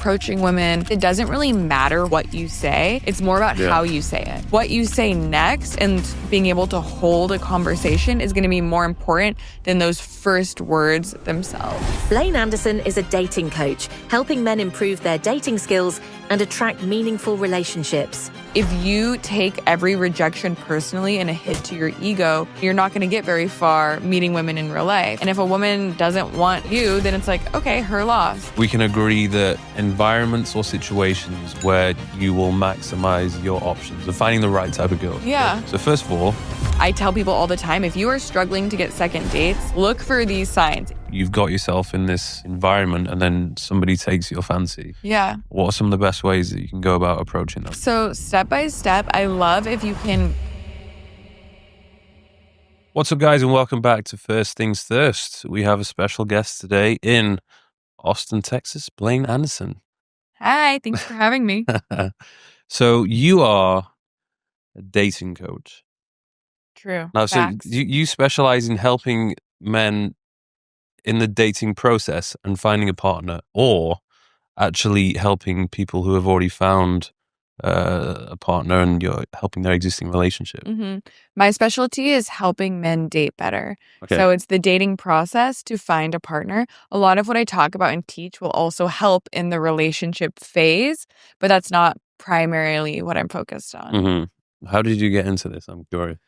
approaching women, it doesn't really matter what you say. It's more about how you say it. What you say next and being able to hold a conversation is going to be more important than those first words themselves. Blaine Anderson is a dating coach, helping men improve their dating skills and attract meaningful relationships. If you take every rejection personally and a hit to your ego, you're not going to get very far meeting women in real life. And if a woman doesn't want you, then it's like, okay, her loss. We can agree that environments or situations where you will maximize your options of finding the right type of girl. Yeah. So first of all, I tell people all the time, if you are struggling to get second dates, look for these signs. You've got yourself in this environment and then somebody takes your fancy. Yeah. What are some of the best ways that you can go about approaching them? So step by step, I love if you can. What's up, guys, and welcome back to First Things First. We have a special guest today in Austin, Texas, Blaine Anderson. Hi, thanks for having me. So you are a dating coach. True. Now, so you specialize in helping men in the dating process and finding a partner, or actually helping people who have already found a partner and you're helping their existing relationship? Mm-hmm. My specialty is helping men date better. Okay. So it's the dating process to find a partner. A lot of what I talk about and teach will also help in the relationship phase, but that's not primarily what I'm focused on. Mm-hmm. How did you get into this? I'm curious.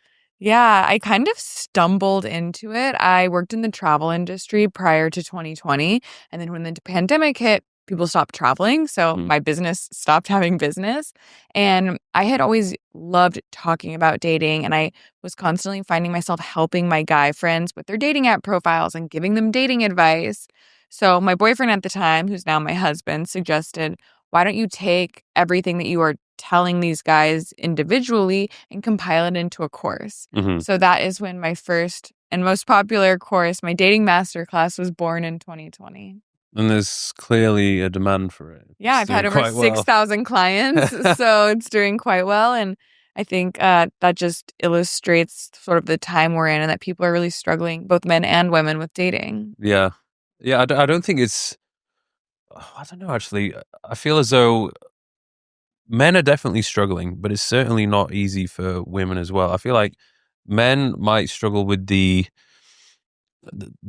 Yeah, I kind of stumbled into it. I worked in the travel industry prior to 2020. And then when the pandemic hit, people stopped traveling. So my business stopped having business. And I had always loved talking about dating. And I was constantly finding myself helping my guy friends with their dating app profiles and giving them dating advice. So my boyfriend at the time, who's now my husband, suggested, why don't you take everything that you are telling these guys individually and compile it into a course? Mm-hmm. So that is when my first and most popular course, my dating masterclass, was born in 2020. And there's clearly a demand for it. Yeah, I've had over 6,000 clients, so it's doing quite well. And I think that just illustrates sort of the time we're in and that people are really struggling, both men and women, with dating. Yeah. Yeah, I don't think it's... I don't know, actually. I feel as though men are definitely struggling, but it's certainly not easy for women as well. I feel like men might struggle with the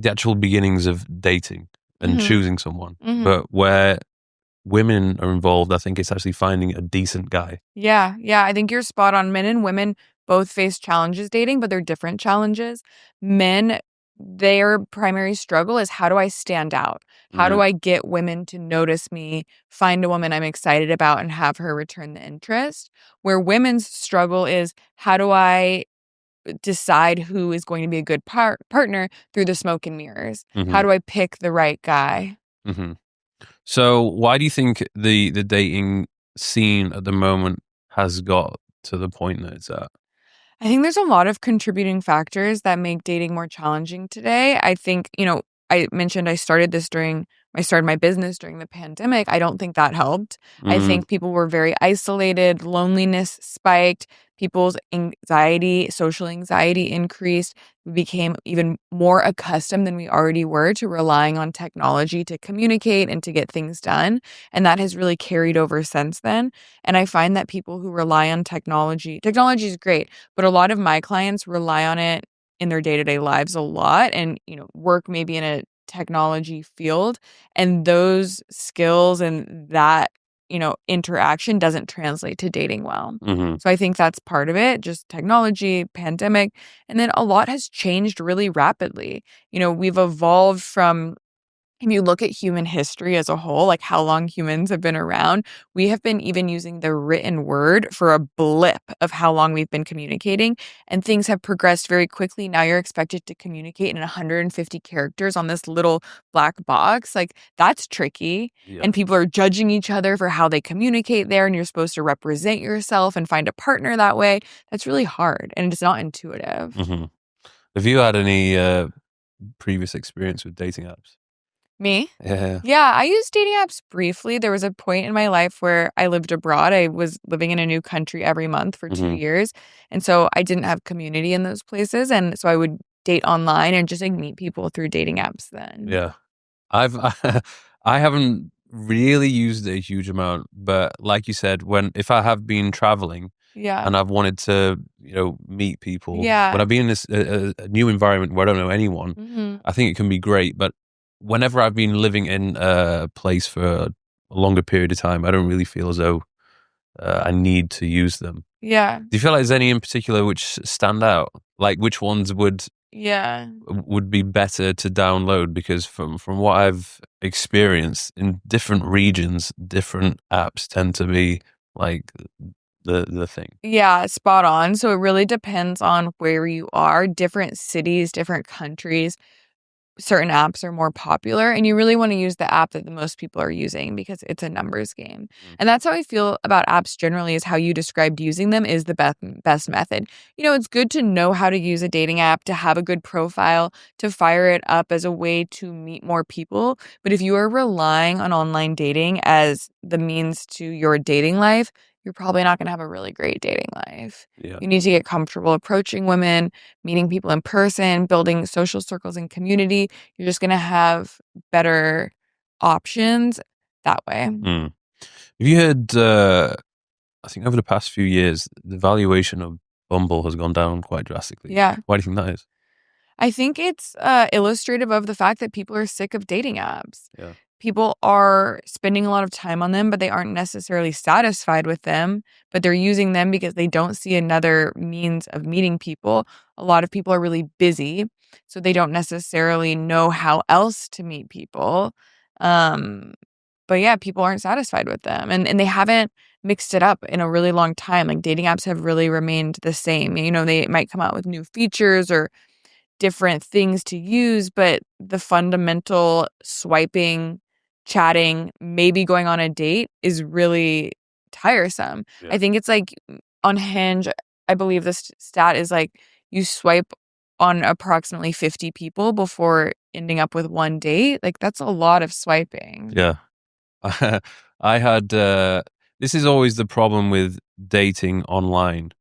actual beginnings of dating and choosing someone. But where women are involved, I think it's actually finding a decent guy. Yeah, I think you're spot on. Men and women both face challenges dating, but they're different challenges. Men, their primary struggle is, how do I stand out? How do I get women to notice me, find a woman I'm excited about, and have her return the interest? Where women's struggle is, how do I decide who is going to be a good partner through the smoke and mirrors? How do I pick the right guy? So why do you think the dating scene at the moment has got to the point that it's at? I think there's a lot of contributing factors that make dating more challenging today. I think, I mentioned I started my business during the pandemic. I don't think that helped. I think people were very isolated, loneliness spiked, people's anxiety, social anxiety increased. We became even more accustomed than we already were to relying on technology to communicate and to get things done. And that has really carried over since then. And I find that people who rely on technology is great, but a lot of my clients rely on it in their day-to-day lives a lot, and work maybe in a technology field, and those skills and that interaction doesn't translate to dating well. So I think that's part of it, just technology, pandemic, and then a lot has changed really rapidly. We've evolved from, if you look at human history as a whole, like how long humans have been around, we have been even using the written word for a blip of how long we've been communicating, and things have progressed very quickly. Now you're expected to communicate in 150 characters on this little black box. Like, that's tricky. Yeah. And people are judging each other for how they communicate there, and you're supposed to represent yourself and find a partner that way. That's really hard, and it's not intuitive. Have you had any previous experience with dating apps? Me? Yeah. Yeah, I used dating apps briefly. There was a point in my life where I lived abroad. I was living in a new country every month for 2 years. And so I didn't have community in those places. And so I would date online and just meet people through dating apps then. Yeah. I haven't really used it a huge amount, but like you said, if I have been traveling Yeah. and I've wanted to, meet people, Yeah. when I've been in this a new environment where I don't know anyone, Mhm. I think it can be great. But whenever I've been living in a place for a longer period of time, I don't really feel as though I need to use them. Yeah. Do you feel like there's any in particular which stand out? Like which ones would Yeah. be better to download? Because from what I've experienced in different regions, different apps tend to be like the thing. Yeah, spot on. So it really depends on where you are. Different cities, different countries, certain apps are more popular, and you really want to use the app that the most people are using because it's a numbers game. And that's how I feel about apps generally, is how you described using them is the best method. It's good to know how to use a dating app, to have a good profile, to fire it up as a way to meet more people. But if you are relying on online dating as the means to your dating life, you're probably not going to have a really great dating life. Yeah. You need to get comfortable approaching women, meeting people in person, building social circles and community. You're just going to have better options that way. Have you heard, I think over the past few years, the valuation of Bumble has gone down quite drastically. Yeah. Why do you think that is? I think it's illustrative of the fact that people are sick of dating apps. Yeah. People are spending a lot of time on them, but they aren't necessarily satisfied with them, but they're using them because they don't see another means of meeting people. A lot of people are really busy, so they don't necessarily know how else to meet people. But yeah, people aren't satisfied with them, and they haven't mixed it up in a really long time. Like, dating apps have really remained the same. They might come out with new features or different things to use, but the fundamental swiping, chatting, maybe going on a date is really tiresome. Yeah. I think it's like on Hinge, I believe this stat is like you swipe on approximately 50 people before ending up with one date. Like, that's a lot of swiping. Yeah. I had, this is always the problem with dating online,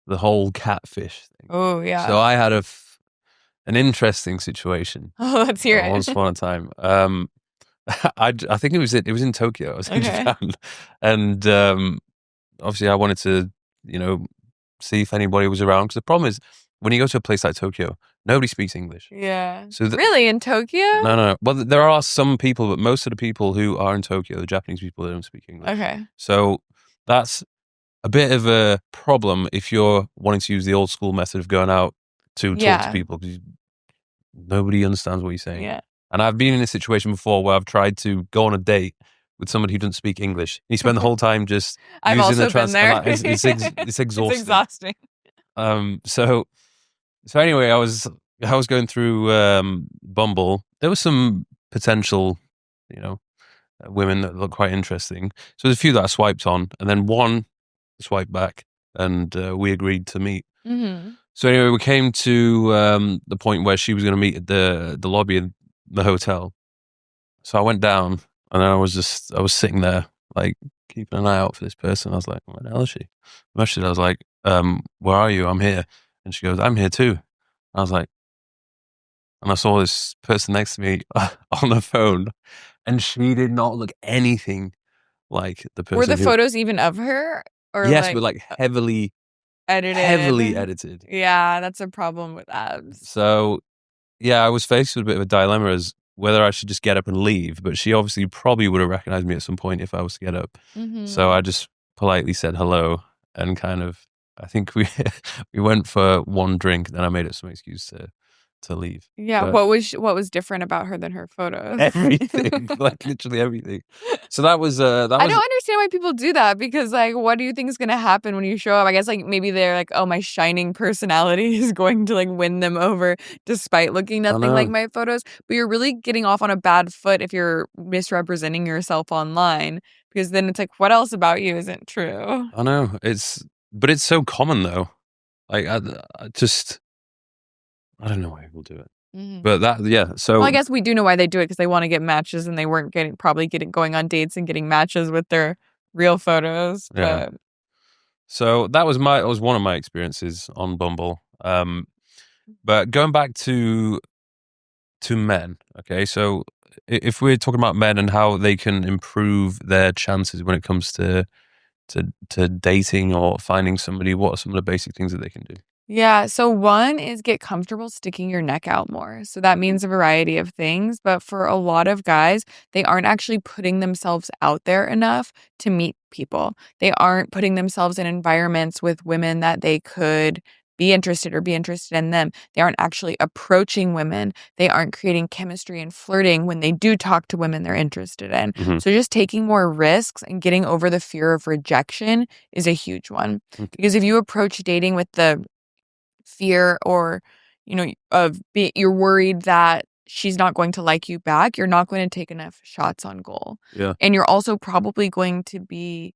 the whole catfish thing. Oh, yeah. So I had an interesting situation. Oh, let's hear it. Once upon a time. I think it was in Tokyo. I was in Okay. Japan, and obviously I wanted to, see if anybody was around. Because the problem is when you go to a place like Tokyo, nobody speaks English. Yeah. So really, in Tokyo? No. Well, there are some people, but most of the people who are in Tokyo, the Japanese people, they don't speak English. Okay. So that's a bit of a problem if you're wanting to use the old school method of going out to talk to people, because nobody understands what you're saying. Yeah. And I've been in a situation before where I've tried to go on a date with somebody who doesn't speak English. You spend the whole time just I've using also the been there. It's exhausting. It's exhausting. So anyway, I was going through Bumble. There was some potential, women that looked quite interesting. So there's a few that I swiped on, and then one swiped back, and we agreed to meet. Mm-hmm. So anyway, we came to the point where she was going to meet at the lobby of the hotel. So I went down, and I was sitting there, like, keeping an eye out for this person. I was like, where the hell is she? Messaged, I was like, where are you? I'm here. And she goes, I'm here too. I was like, and I saw this person next to me on the phone, and she did not look anything like the person. Were the photos even of her? Or yes, but like heavily edited. Yeah, that's a problem with apps. So yeah, I was faced with a bit of a dilemma as whether I should just get up and leave, but she obviously probably would have recognized me at some point if I was to get up. Mm-hmm. So I just politely said hello, and kind of, I think we went for one drink, then I made it some excuse to leave. Yeah, but what was different about her than her photos? Everything, like literally everything. So that was I don't understand why people do that, because like, what do you think is going to happen when you show up? I guess like maybe they're like, oh, my shining personality is going to like win them over despite looking nothing like my photos. But you're really getting off on a bad foot if you're misrepresenting yourself online, because then it's like, what else about you isn't true? I know, but it's so common though. Like I don't know why people do it. Mm-hmm. But so... Well, I guess we do know why they do it, because they want to get matches, and they weren't going on dates and getting matches with their real photos. Yeah. But... So that was one of my experiences on Bumble. But going back to men, okay, so if we're talking about men and how they can improve their chances when it comes to dating or finding somebody, what are some of the basic things that they can do? Yeah. So one is get comfortable sticking your neck out more. So that means a variety of things. But for a lot of guys, they aren't actually putting themselves out there enough to meet people. They aren't putting themselves in environments with women that they could be interested or be interested in them. They aren't actually approaching women. They aren't creating chemistry and flirting when they do talk to women they're interested in. So just taking more risks and getting over the fear of rejection is a huge one. Okay. Because if you approach dating with the fear or you're worried that she's not going to like you back, you're not going to take enough shots on goal. Yeah. And you're also probably going to be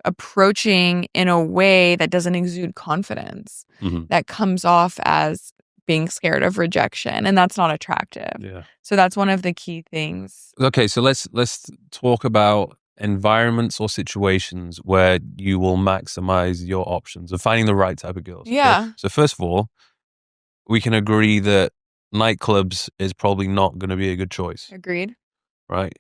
approaching in a way that doesn't exude confidence, that comes off as being scared of rejection, and that's not attractive. Yeah. So that's one of the key things. Okay, so let's talk about environments or situations where you will maximize your options of finding the right type of girls. Okay? Yeah. So first of all, we can agree that nightclubs is probably not going to be a good choice, Agreed. right?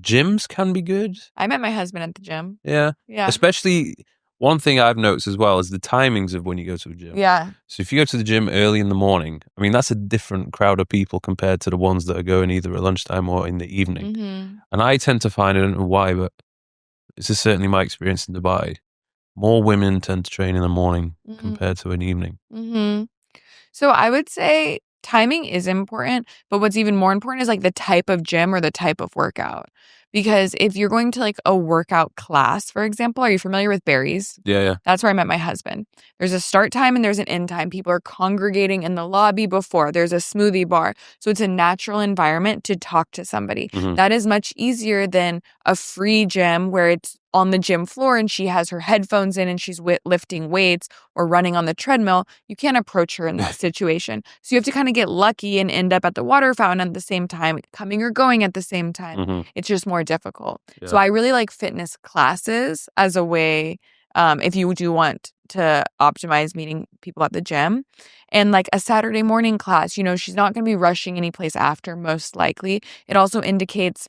Gyms can be good. I met my husband at the gym. Yeah. Yeah. Especially one thing I've noticed as well is the timings of when you go to a gym. Yeah. So if you go to the gym early in the morning, I mean, that's a different crowd of people compared to the ones that are going either at lunchtime or in the evening. And I tend to find, I don't know why, but this is certainly my experience in Dubai, more women tend to train in the morning compared to an evening. So I would say timing is important, but what's even more important is like the type of gym or the type of workout. Because if you're going to like a workout class, for example, are you familiar with Barry's? Yeah. That's where I met my husband. There's a start time and there's an end time. People are congregating in the lobby before. There's a smoothie bar. So it's a natural environment to talk to somebody. That is much easier than a free gym where it's on the gym floor and she has her headphones in and she's lifting weights or running on the treadmill. You can't approach her in that situation. So you have to kind of get lucky and end up at the water fountain at the same time, coming or going at the same time. It's just more difficult. Yeah. So I really like fitness classes as a way, if you do want to optimize meeting people at the gym. And like a Saturday morning class, she's not going to be rushing any place after, most likely. It also indicates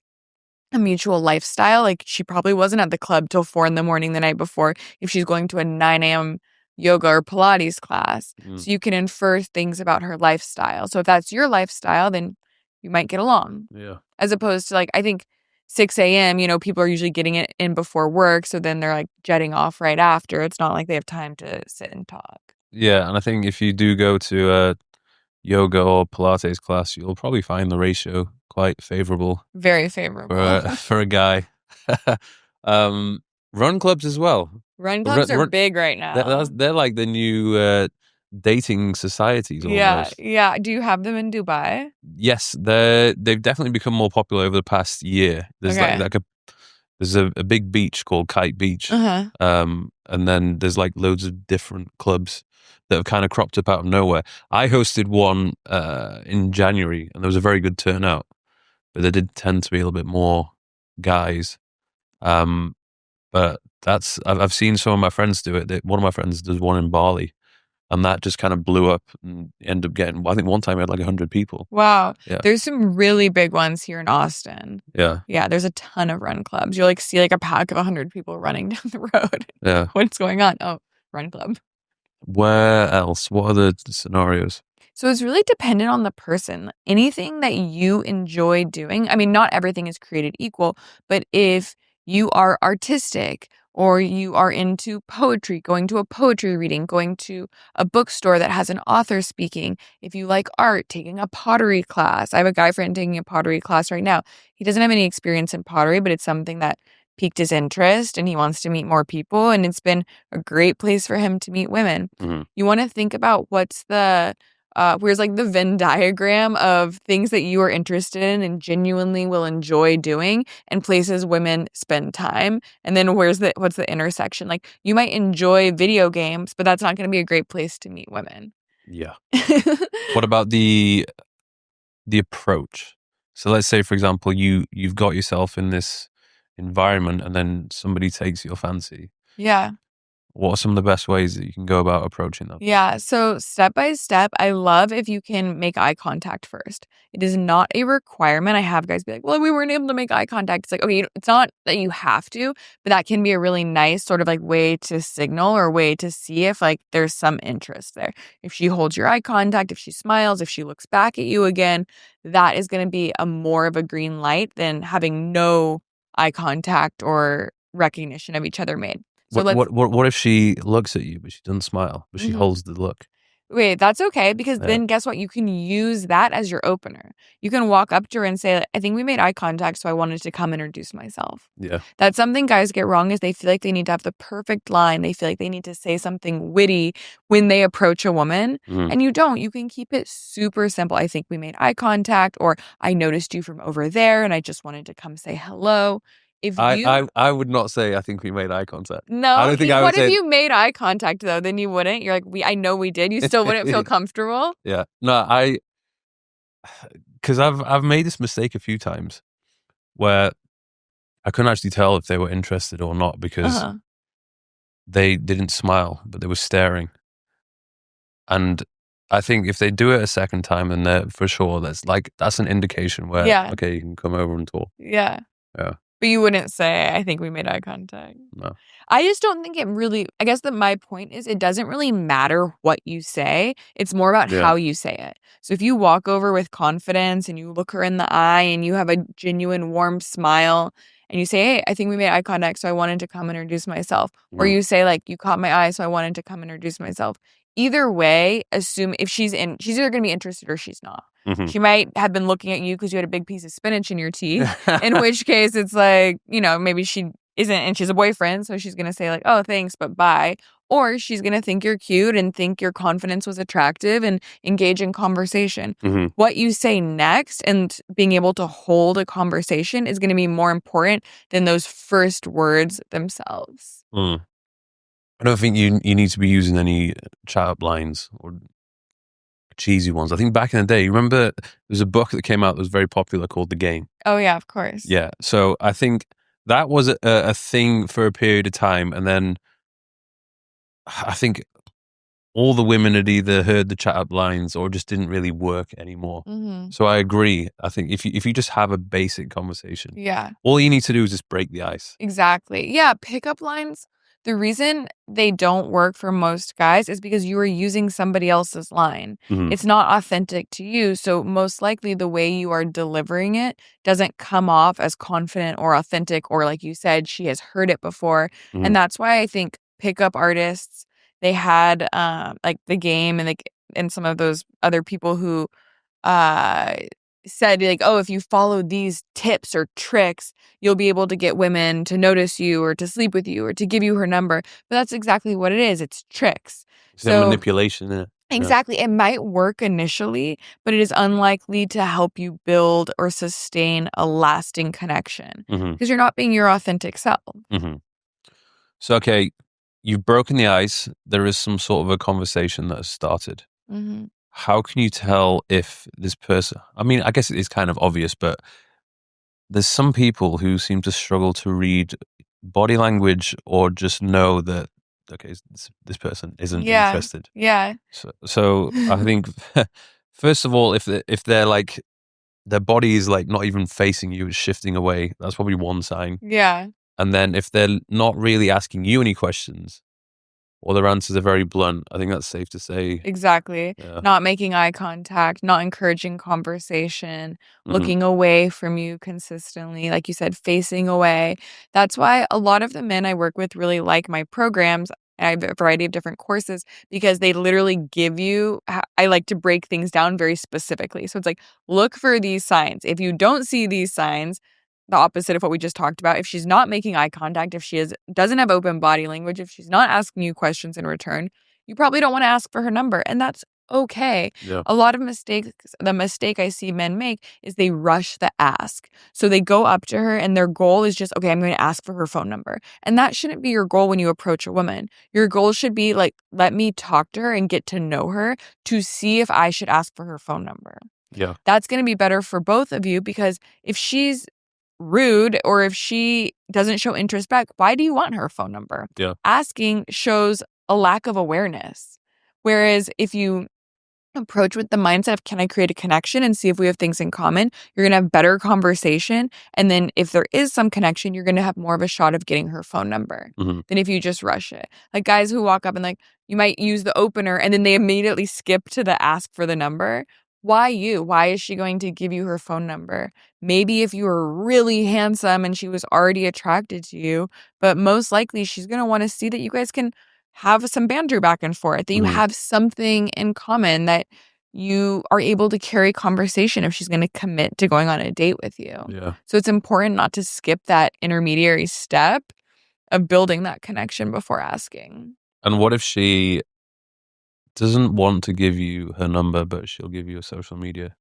a mutual lifestyle. Like she probably wasn't at the club till 4 a.m. the night before if she's going to a 9 a.m. yoga or Pilates class. So you can infer things about her lifestyle. So if that's your lifestyle, then you might get along. Yeah. As opposed to like, I think 6 a.m., people are usually getting it in before work. So then they're like jetting off right after. It's not like they have time to sit and talk. Yeah. And I think if you do go to a yoga or Pilates class, you'll probably find the ratio quite favorable. Very favorable. For a guy. Run clubs as well. Run clubs are big right now. They're like the new dating societies almost. Yeah. Do you have them in Dubai? Yes, they've definitely become more popular over the past year. There's there's a big beach called Kite Beach. And then there's like loads of different clubs that have kind of cropped up out of nowhere. I hosted one in January and there was a very good turnout, but there did tend to be a little bit more guys. But I've seen some of my friends do it. One of my friends does one in Bali, and that just kind of blew up and ended up getting, I think one time we had like 100 people. Wow. Yeah. There's some really big ones here in Austin. Yeah. Yeah, there's a ton of run clubs. You'll like see like a pack of 100 people running down the road. Yeah. What's going on? Oh, run club. Where else? What are the scenarios? So it's really dependent on the person. Anything that you enjoy doing. I mean, not everything is created equal, but if you are artistic or you are into poetry, going to a poetry reading, going to a bookstore that has an author speaking, if you like art, taking a pottery class. I have a guy friend taking a pottery class right now. He doesn't have any experience in pottery, but it's something that piqued his interest and he wants to meet more people. And it's been a great place for him to meet women. You want to think about where's like the Venn diagram of things that you are interested in and genuinely will enjoy doing and places women spend time. And then what's the intersection? Like you might enjoy video games, but that's not going to be a great place to meet women. Yeah. What about the approach? So let's say, for example, you've got yourself in this environment and then somebody takes your fancy. Yeah. What are some of the best ways that you can go about approaching that? Yeah. So step by step, I love if you can make eye contact first. It is not a requirement. I have guys be like, well, we weren't able to make eye contact. It's like, okay, it's not that you have to, but that can be a really nice sort of like way to signal or way to see if like there's some interest there. If she holds your eye contact, if she smiles, if she looks back at you again, that is going to be a more of a green light than having no eye contact or recognition of each other made. So What if she looks at you but she doesn't smile, but she Mhm. holds the look? Wait, that's okay because Yeah. then guess what? You can use that as your opener. You can walk up to her and say, I think we made eye contact, so I wanted to come introduce myself. Yeah. That's something guys get wrong is they feel like they need to have the perfect line. They feel like they need to say something witty when they approach a woman. Mhm. And you don't. You can keep it super simple. I think we made eye contact, or I noticed you from over there and I just wanted to come say hello. If you I would not say I think we made eye contact. No, I don't think I would what if say you made eye contact though? Then you wouldn't. You're like, I know we did. You still wouldn't feel comfortable. Yeah. No, because I've made this mistake a few times where I couldn't actually tell if they were interested or not because Uh-huh. they didn't smile, but they were staring. And I think if they do it a second time, then they're for sure that's an indication where Yeah. okay, you can come over and talk. Yeah. Yeah. But you wouldn't say, I think we made eye contact. No. I just don't think it really, I guess that my point is it doesn't really matter what you say. It's more about Yeah. how you say it. So if you walk over with confidence and you look her in the eye and you have a genuine warm smile and you say, hey, I think we made eye contact, so I wanted to come introduce myself. Or you say like, you caught my eye, so I wanted to come introduce myself. Either way, assume if she's either going to be interested or she's not. Mhm. She might have been looking at you because you had a big piece of spinach in your teeth, in which case it's like, maybe she isn't and she's a boyfriend, so she's going to say like, oh, thanks, but bye. Or she's going to think you're cute and think your confidence was attractive and engage in conversation. Mhm. What you say next and being able to hold a conversation is going to be more important than those first words themselves. Mm. I don't think you need to be using any chat-up lines or cheesy ones. I think back in the day, you remember there's a book that came out that was very popular called The Game. Oh, yeah, of course. Yeah. So I think that was a thing for a period of time. And then I think all the women had either heard the chat-up lines or just didn't really work anymore. Mm-hmm. So I agree. I think if you just have a basic conversation, Yeah. all you need to do is just break the ice. Exactly. Yeah, pickup lines. The reason they don't work for most guys is because you are using somebody else's line. Mhm. It's not authentic to you. So, most likely, the way you are delivering it doesn't come off as confident or authentic, or like you said, she has heard it before. Mhm. And that's why I think pickup artists, they had like The Game and some of those other people who uh said like, oh, if you follow these tips or tricks, you'll be able to get women to notice you or to sleep with you or to give you her number. But that's exactly what it is. It's tricks. It's a manipulation, isn't it? Exactly. It might work initially, but it is unlikely to help you build or sustain a lasting connection because you're not being your authentic self. Mm-hmm. So, okay, you've broken the ice. There is some sort of a conversation that has started. Mm-hmm. How can you tell if this person, I mean, I guess it is kind of obvious, but there's some people who seem to struggle to read body language or just know that, okay, this person isn't interested. Yeah. So I think, first of all, if they're like, their body is like not even facing you, it's shifting away, that's probably one sign. Yeah. And then if they're not really asking you any questions, or their answers are very blunt, I think that's safe to say. Exactly. Yeah. Not making eye contact, not encouraging conversation, Mhm. looking away from you consistently, like you said, facing away. That's why a lot of the men I work with really like my programs. I have a variety of different courses because they literally give you, I like to break things down very specifically. So it's like, look for these signs. If you don't see these signs, the opposite of what we just talked about, if she's not making eye contact, if she doesn't have open body language, if she's not asking you questions in return, you probably don't want to ask for her number. And that's okay. Yeah. A lot of mistakes, the mistake I see men make is they rush the ask. So they go up to her and their goal is just, okay, I'm going to ask for her phone number. And that shouldn't be your goal when you approach a woman. Your goal should be like, let me talk to her and get to know her to see if I should ask for her phone number. Yeah. That's going to be better for both of you because if she's rude or if she doesn't show interest back, why do you want her phone number? Yeah. Asking shows a lack of awareness. Whereas if you approach with the mindset of, can I create a connection and see if we have things in common, you're going to have better conversation. And then if there is some connection, you're going to have more of a shot of getting her phone number than if you just rush it. Like guys who walk up and like, you might use the opener and then they immediately skip to the ask for the number. Why you? Why is she going to give you her phone number? Maybe if you were really handsome and she was already attracted to you, but most likely she's going to want to see that you guys can have some banter back and forth, that you have something in common, that you are able to carry conversation if she's going to commit to going on a date with you. Yeah. So it's important not to skip that intermediary step of building that connection before asking. And what if she doesn't want to give you her number, but she'll give you a social media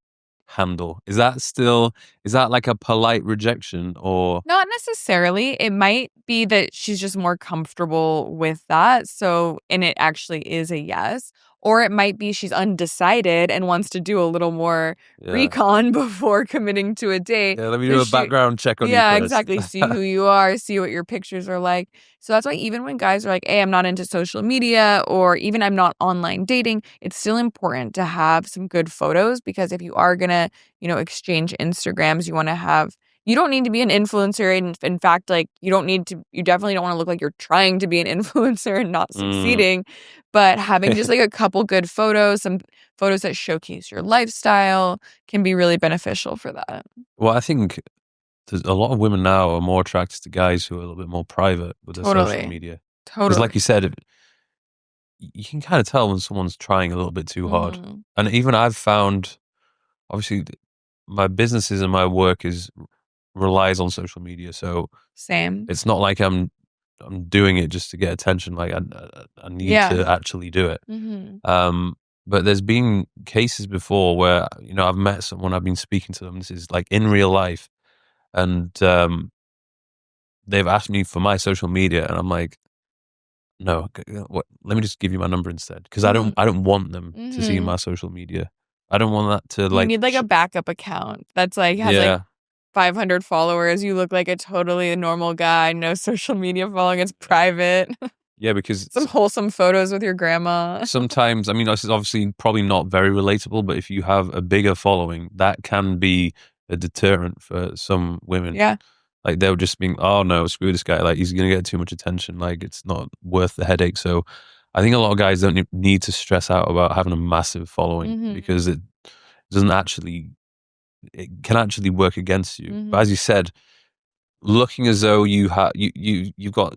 handle? Is that like a polite rejection or? Not necessarily. It might be that she's just more comfortable with that. So, and it actually is a yes. Or it might be she's undecided and wants to do a little more recon before committing to a date. Yeah, let me do a background check on you Yeah, first. exactly. See who you are, see what your pictures are like. So that's why even when guys are like, hey, I'm not into social media, or even I'm not online dating, it's still important to have some good photos, because if you are going to, exchange Instagrams, you don't need to be an influencer. In fact, like you definitely don't want to look like you're trying to be an influencer and not succeeding, but having just like a couple good photos, some photos that showcase your lifestyle can be really beneficial for that. Well, I think there's a lot of women now are more attracted to guys who are a little bit more private with their social media. Because like you said, you can kind of tell when someone's trying a little bit too hard. And even I've found, obviously, my businesses and my work relies on social media. So same. It's not like I'm doing it just to get attention. Like I need to actually do it. But there's been cases before where, I've met someone, I've been speaking to them. This is like in real life. And they've asked me for my social media, and I'm like, no, let me just give you my number instead, because I don't want them to see my social media. I don't want that to You need like a backup account that's like has like 500 followers. You look like a totally normal guy, no social media following. It's private. Yeah, because some wholesome photos with your grandma. Sometimes, I mean, this is obviously probably not very relatable, but if you have a bigger following, that can be a deterrent for some women. Yeah. Like they'll just be, oh no, screw this guy. Like he's going to get too much attention. Like it's not worth the headache. So I think a lot of guys don't need to stress out about having a massive following, because it can actually work against you. But as you said, looking as though you've got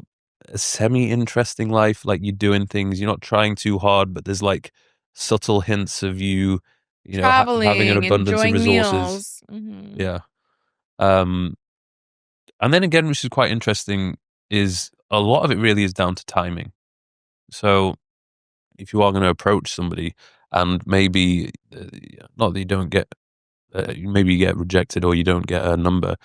a semi-interesting life, like you're doing things, you're not trying too hard, but there's like subtle hints of you traveling, having an abundance of resources. Yeah. And then again, which is quite interesting, is a lot of it really is down to timing. So if you are going to approach somebody and maybe not that you don't get maybe you get rejected or you don't get a number,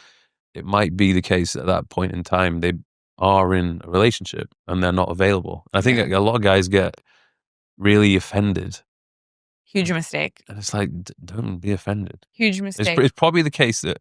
it might be the case at that point in time they are in a relationship and they're not available. I think a lot of guys get really offended. Huge mistake. And it's like, don't be offended. Huge mistake. It's probably the case that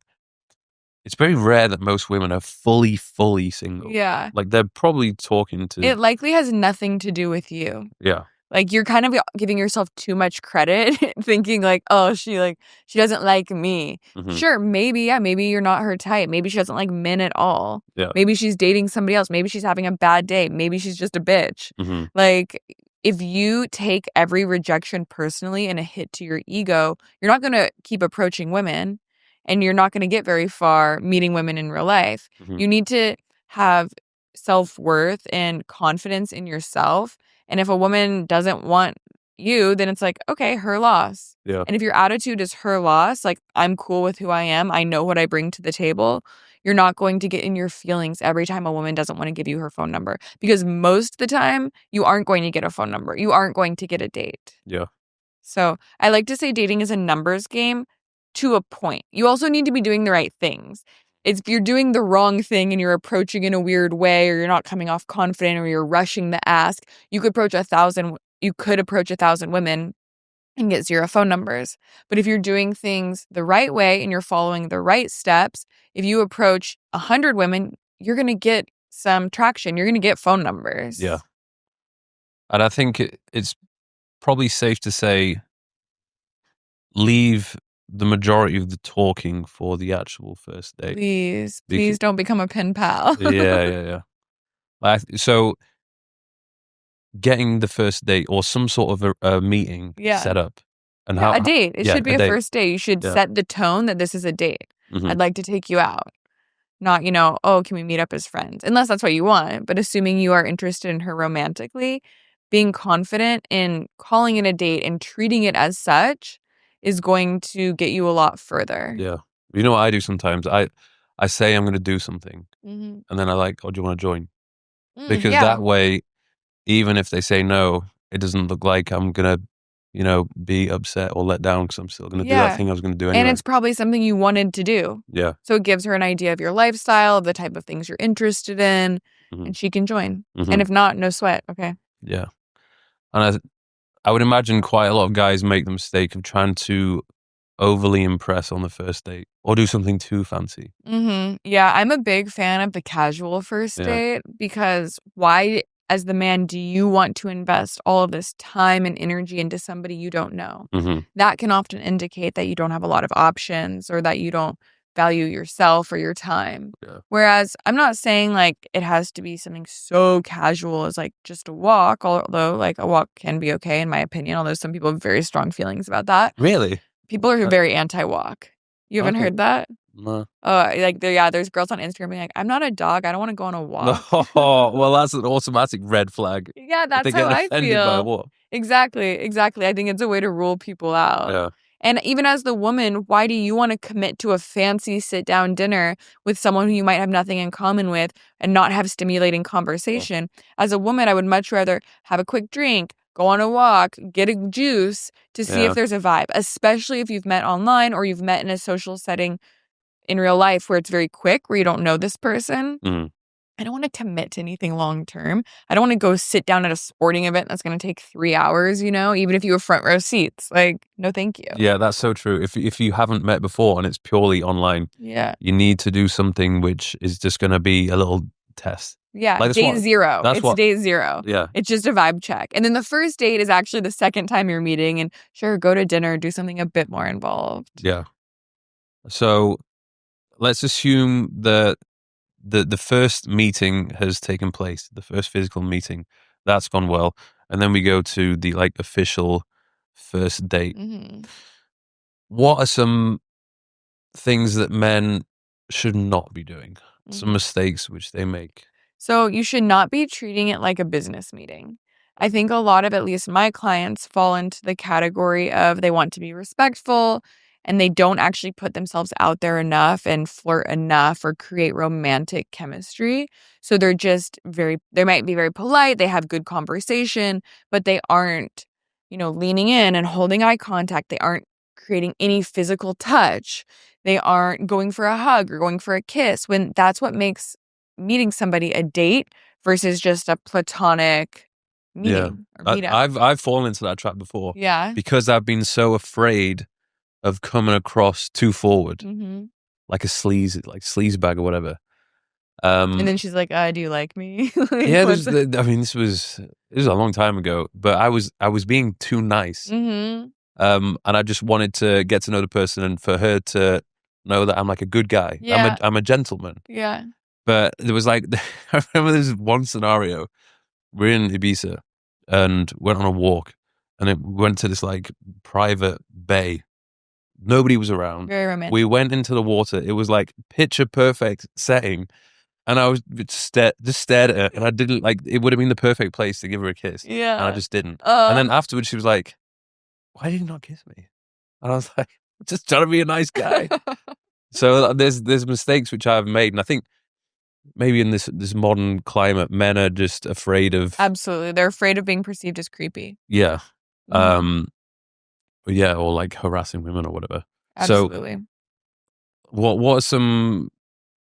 it's very rare that most women are fully single. Yeah. Like they're probably talking to... It likely has nothing to do with you. Yeah. Like you're kind of giving yourself too much credit, thinking like, oh, she doesn't like me. Sure, maybe you're not her type. Maybe she doesn't like men at all. Yeah. Maybe she's dating somebody else. Maybe she's having a bad day. Maybe she's just a bitch. Like if you take every rejection personally and a hit to your ego, you're not going to keep approaching women, and you're not going to get very far meeting women in real life. You need to have self-worth and confidence in yourself. And if a woman doesn't want you, then it's like, okay, her loss. Yeah. And if your attitude is her loss, like I'm cool with who I am, I know what I bring to the table, you're not going to get in your feelings every time a woman doesn't want to give you her phone number. Because most of the time, you aren't going to get a phone number. You aren't going to get a date. Yeah. So I like to say dating is a numbers game to a point. You also need to be doing the right things. If you're doing the wrong thing and you're approaching in a weird way, or you're not coming off confident, or you're rushing the ask, you could approach 1,000 women and get 0 phone numbers. But if you're doing things the right way and you're following the right steps, if you approach 100 women, you're going to get some traction. You're going to get phone numbers. Yeah. And I think it's probably safe to say leave the majority of the talking for the actual first date. Please don't become a pen pal. Yeah. So getting the first date or some sort of a meeting set up. And a date. It should be a date. first date. You should set the tone that this is a date. Mm-hmm. I'd like to take you out. Not, oh, can we meet up as friends? Unless that's what you want. But assuming you are interested in her romantically, being confident in calling it a date and treating it as such is going to get you a lot further. Yeah. You know what I do sometimes? I say I'm going to do something. Mm-hmm. And then I like, oh, do you want to join? Because that way, even if they say no, it doesn't look like I'm going to, be upset or let down because I'm still going to do that thing I was going to do anyway. And it's probably something you wanted to do. Yeah. So it gives her an idea of your lifestyle, of the type of things you're interested in, and she can join. Mm-hmm. And if not, no sweat. Okay. Yeah. And I would imagine quite a lot of guys make the mistake of trying to overly impress on the first date or do something too fancy. Mm-hmm. Yeah, I'm a big fan of the casual first date because why, as the man, do you want to invest all of this time and energy into somebody you don't know? Mm-hmm. That can often indicate that you don't have a lot of options or that you don't value yourself or your time. Yeah. Whereas I'm not saying like it has to be something so casual as like just a walk, although like a walk can be okay in my opinion, although some people have very strong feelings about that. Really? People are very anti-walk. You haven't heard that? No. There's girls on Instagram being like, I'm not a dog. I don't want to go on a walk. Oh, well, that's an automatic red flag. Yeah, that's how I feel. By a walk. Exactly. I think it's a way to rule people out. Yeah. And even as the woman, why do you want to commit to a fancy sit-down dinner with someone who you might have nothing in common with and not have stimulating conversation? As a woman, I would much rather have a quick drink, go on a walk, get a juice to see if there's a vibe, especially if you've met online or you've met in a social setting in real life where it's very quick, where you don't know this person. Mm. I don't want to commit to anything long term. I don't want to go sit down at a sporting event that's going to take 3 hours, even if you have front row seats. Like, no, thank you. Yeah, that's so true. If you haven't met before and it's purely online, you need to do something which is just going to be a little test. Yeah, like day zero. Day zero. Yeah. It's just a vibe check. And then the first date is actually the second time you're meeting. And sure, go to dinner, do something a bit more involved. Yeah. So let's assume that the first meeting has taken place, the first physical meeting, that's gone well. And then we go to the official first date. Mm-hmm. What are some things that men should not be doing? Mm-hmm. Some mistakes which they make? So you should not be treating it like a business meeting. I think a lot of, at least my clients, fall into the category of they want to be respectful and they don't actually put themselves out there enough and flirt enough or create romantic chemistry. So they're just they might be very polite, they have good conversation, but they aren't, leaning in and holding eye contact. They aren't creating any physical touch. They aren't going for a hug or going for a kiss, when that's what makes meeting somebody a date versus just a platonic meeting or meetup. I've fallen into that trap before. Yeah. Because I've been so afraid of coming across too forward, like a sleaze bag or whatever. And then she's like, do you like me? This was a long time ago, but I was being too nice. Mm-hmm. And I just wanted to get to know the person and for her to know that I'm like a good guy. Yeah. I'm a gentleman. Yeah. But there was I remember there's one scenario. We're in Ibiza and went on a walk and it went to this private bay. Nobody was around. Very romantic. We went into the water. It was picture perfect setting. And I was just stared at her and I didn't it would have been the perfect place to give her a kiss. Yeah. And I just didn't. And then afterwards she was like, why did you not kiss me? And I was like, just trying to be a nice guy. So there's mistakes which I've made. And I think maybe in this modern climate, men are just afraid of... Absolutely. They're afraid of being perceived as creepy. Yeah. Mm-hmm. Or harassing women or whatever. Absolutely. So what are some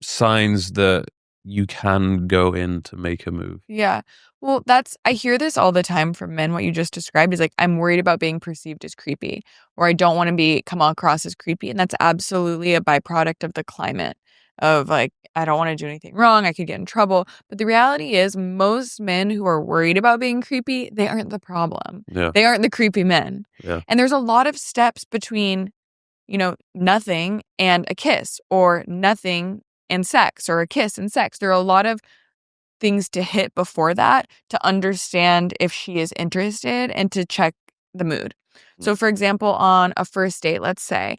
signs that you can go in to make a move. Yeah. Well, I hear this all the time from men. What you just described is like, I'm worried about being perceived as creepy, or I don't want to come across as creepy. And that's absolutely a byproduct of the climate of like, I don't want to do anything wrong. I could get in trouble. But the reality is most men who are worried about being creepy, they aren't the problem. Yeah. They aren't the creepy men. Yeah. And there's a lot of steps between, nothing and a kiss, or nothing and sex, or a kiss and sex. There are a lot of things to hit before that to understand if she is interested and to check the mood. So for example, on a first date, let's say,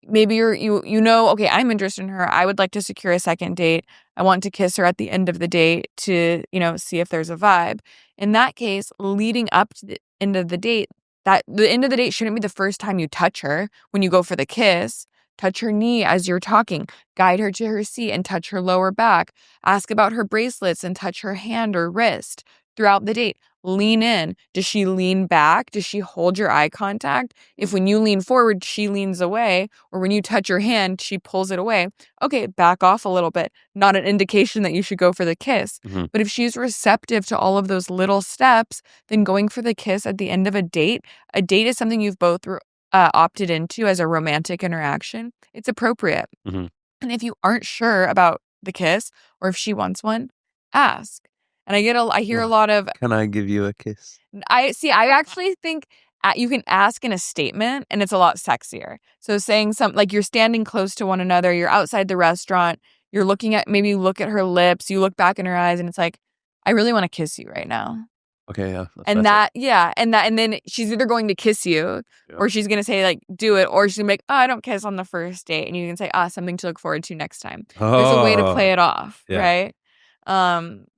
maybe okay, I'm interested in her. I would like to secure a second date. I want to kiss her at the end of the date to, see if there's a vibe. In that case, leading up to the end of the date, the end of the date shouldn't be the first time you touch her when you go for the kiss. Touch her knee as you're talking. Guide her to her seat and touch her lower back. Ask about her bracelets and touch her hand or wrist throughout the date. Lean in. Does she lean back? Does she hold your eye contact? If when you lean forward, she leans away, or when you touch her hand, she pulls it away. Okay, back off a little bit. Not an indication that you should go for the kiss. Mm-hmm. But if she's receptive to all of those little steps, then going for the kiss at the end of a date is something you've both opted into as a romantic interaction. It's appropriate. Mm-hmm. And if you aren't sure about the kiss, or if she wants one, ask. And I hear a lot of, can I give you a kiss? I actually think you can ask in a statement, and it's a lot sexier. So saying something like, you're standing close to one another, you're outside the restaurant, you're looking at, maybe you look at her lips, you look back in her eyes, and it's like, I really want to kiss you right now. Okay, yeah. And then she's either going to kiss you, or she's going to say like, do it, or she's going to be like, oh, I don't kiss on the first date. And you can say, something to look forward to next time. There's a way to play it off, right?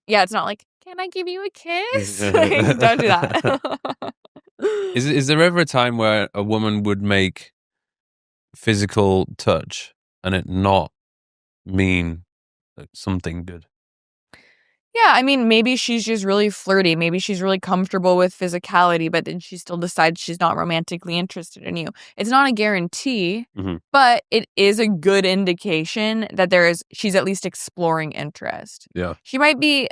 It's not like, can I give you a kiss? Like, don't do that. Is there ever a time where a woman would make physical touch and it not mean something good? Yeah, I mean, maybe she's just really flirty. Maybe she's really comfortable with physicality, but then she still decides she's not romantically interested in you. It's not a guarantee, but it is a good indication that she's at least exploring interest. Yeah. She might be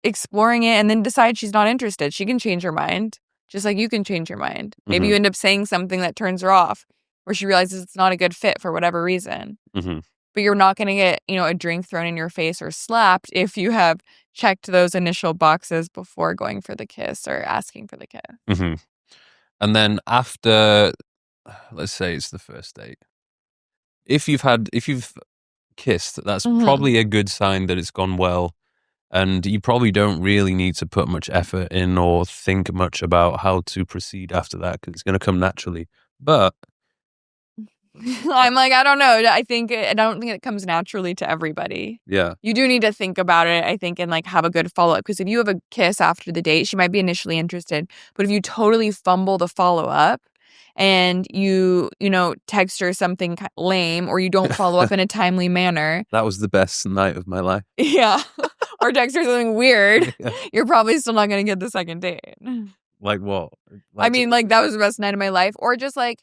exploring it and then decide she's not interested. She can change her mind, just like you can change your mind. Maybe you end up saying something that turns her off, or she realizes it's not a good fit for whatever reason. But you're not going to get, a drink thrown in your face or slapped if you have checked those initial boxes before going for the kiss or asking for the kiss. And then after, let's say it's the first date, if you've kissed, that's probably a good sign that it's gone well. And you probably don't really need to put much effort in or think much about how to proceed after that, because it's going to come naturally. But I'm like, I don't know. I don't think it comes naturally to everybody. Yeah. You do need to think about it, I think, and like have a good follow-up. Because if you have a kiss after the date, she might be initially interested. But if you totally fumble the follow-up and you text her something lame, or you don't follow up in a timely manner. That was the best night of my life. Yeah. Or text her something weird. You're probably still not going to get the second date. Like what? I mean, like, that was the best night of my life. Or just like,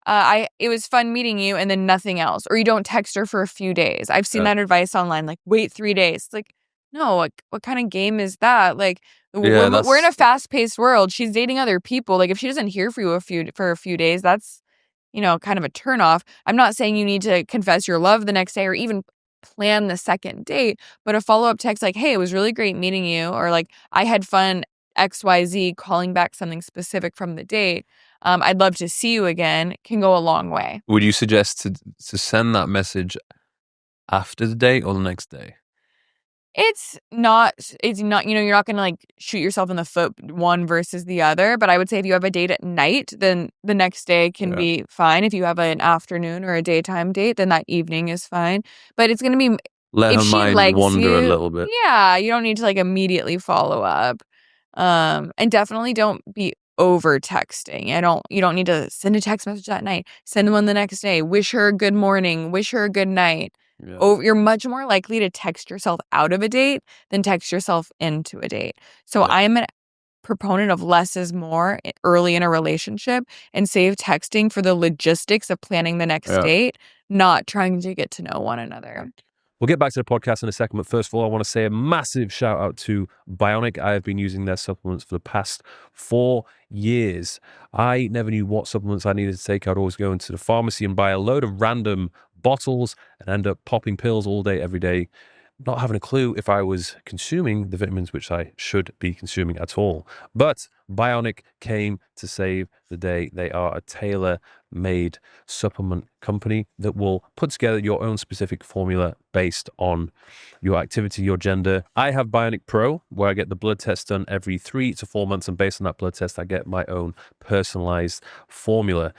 it was fun meeting you, and then nothing else. Or you don't text her for a few days. I've seen that advice online, like, wait 3 days. It's like, no, like, what kind of game is that? Like, we're in a fast-paced world. She's dating other people. Like, if she doesn't hear from you for a few days, that's, kind of a turnoff. I'm not saying you need to confess your love the next day or even plan the second date, but a follow-up text like, hey, it was really great meeting you, or like, I had fun XYZ, calling back something specific from the date. I'd love to see you again, can go a long way. Would you suggest to send that message after the date or the next day? It's not, you're not going to like shoot yourself in the foot one versus the other. But I would say if you have a date at night, then the next day can be fine. If you have an afternoon or a daytime date, then that evening is fine. But it's going to be, let her mind wander a little bit. Yeah, you don't need to like immediately follow up. And definitely don't be over texting. You don't need to send a text message that night. Send one the next day. Wish her a good morning. Wish her a good night. Yeah. You're much more likely to text yourself out of a date than text yourself into a date. So I am a proponent of less is more early in a relationship, and save texting for the logistics of planning the next date, not trying to get to know one another. We'll get back to the podcast in a second, but first of all, I want to say a massive shout out to Bionic. I have been using their supplements for the past 4 years. I never knew what supplements I needed to take. I'd always go into the pharmacy and buy a load of random bottles and end up popping pills all day, every day, not having a clue if I was consuming the vitamins which I should be consuming at all. But Bionic came to save the day. They are a tailor-made supplement company that will put together your own specific formula based on your activity, your gender. I have Bionic Pro, where I get the blood test done every 3 to 4 months, and based on that blood test, I get my own personalized formula.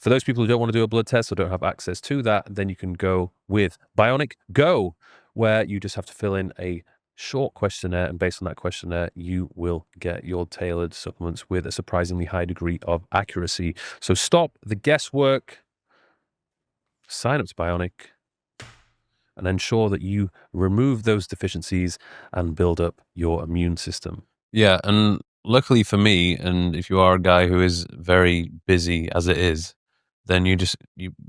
For those people who don't want to do a blood test or don't have access to that, then you can go with Bionic Go, where you just have to fill in a short questionnaire, and based on that questionnaire, you will get your tailored supplements with a surprisingly high degree of accuracy. So stop the guesswork, sign up to Bionic, and ensure that you remove those deficiencies and build up your immune system. Yeah, and luckily for me, and if you are a guy who is very busy as it is, then you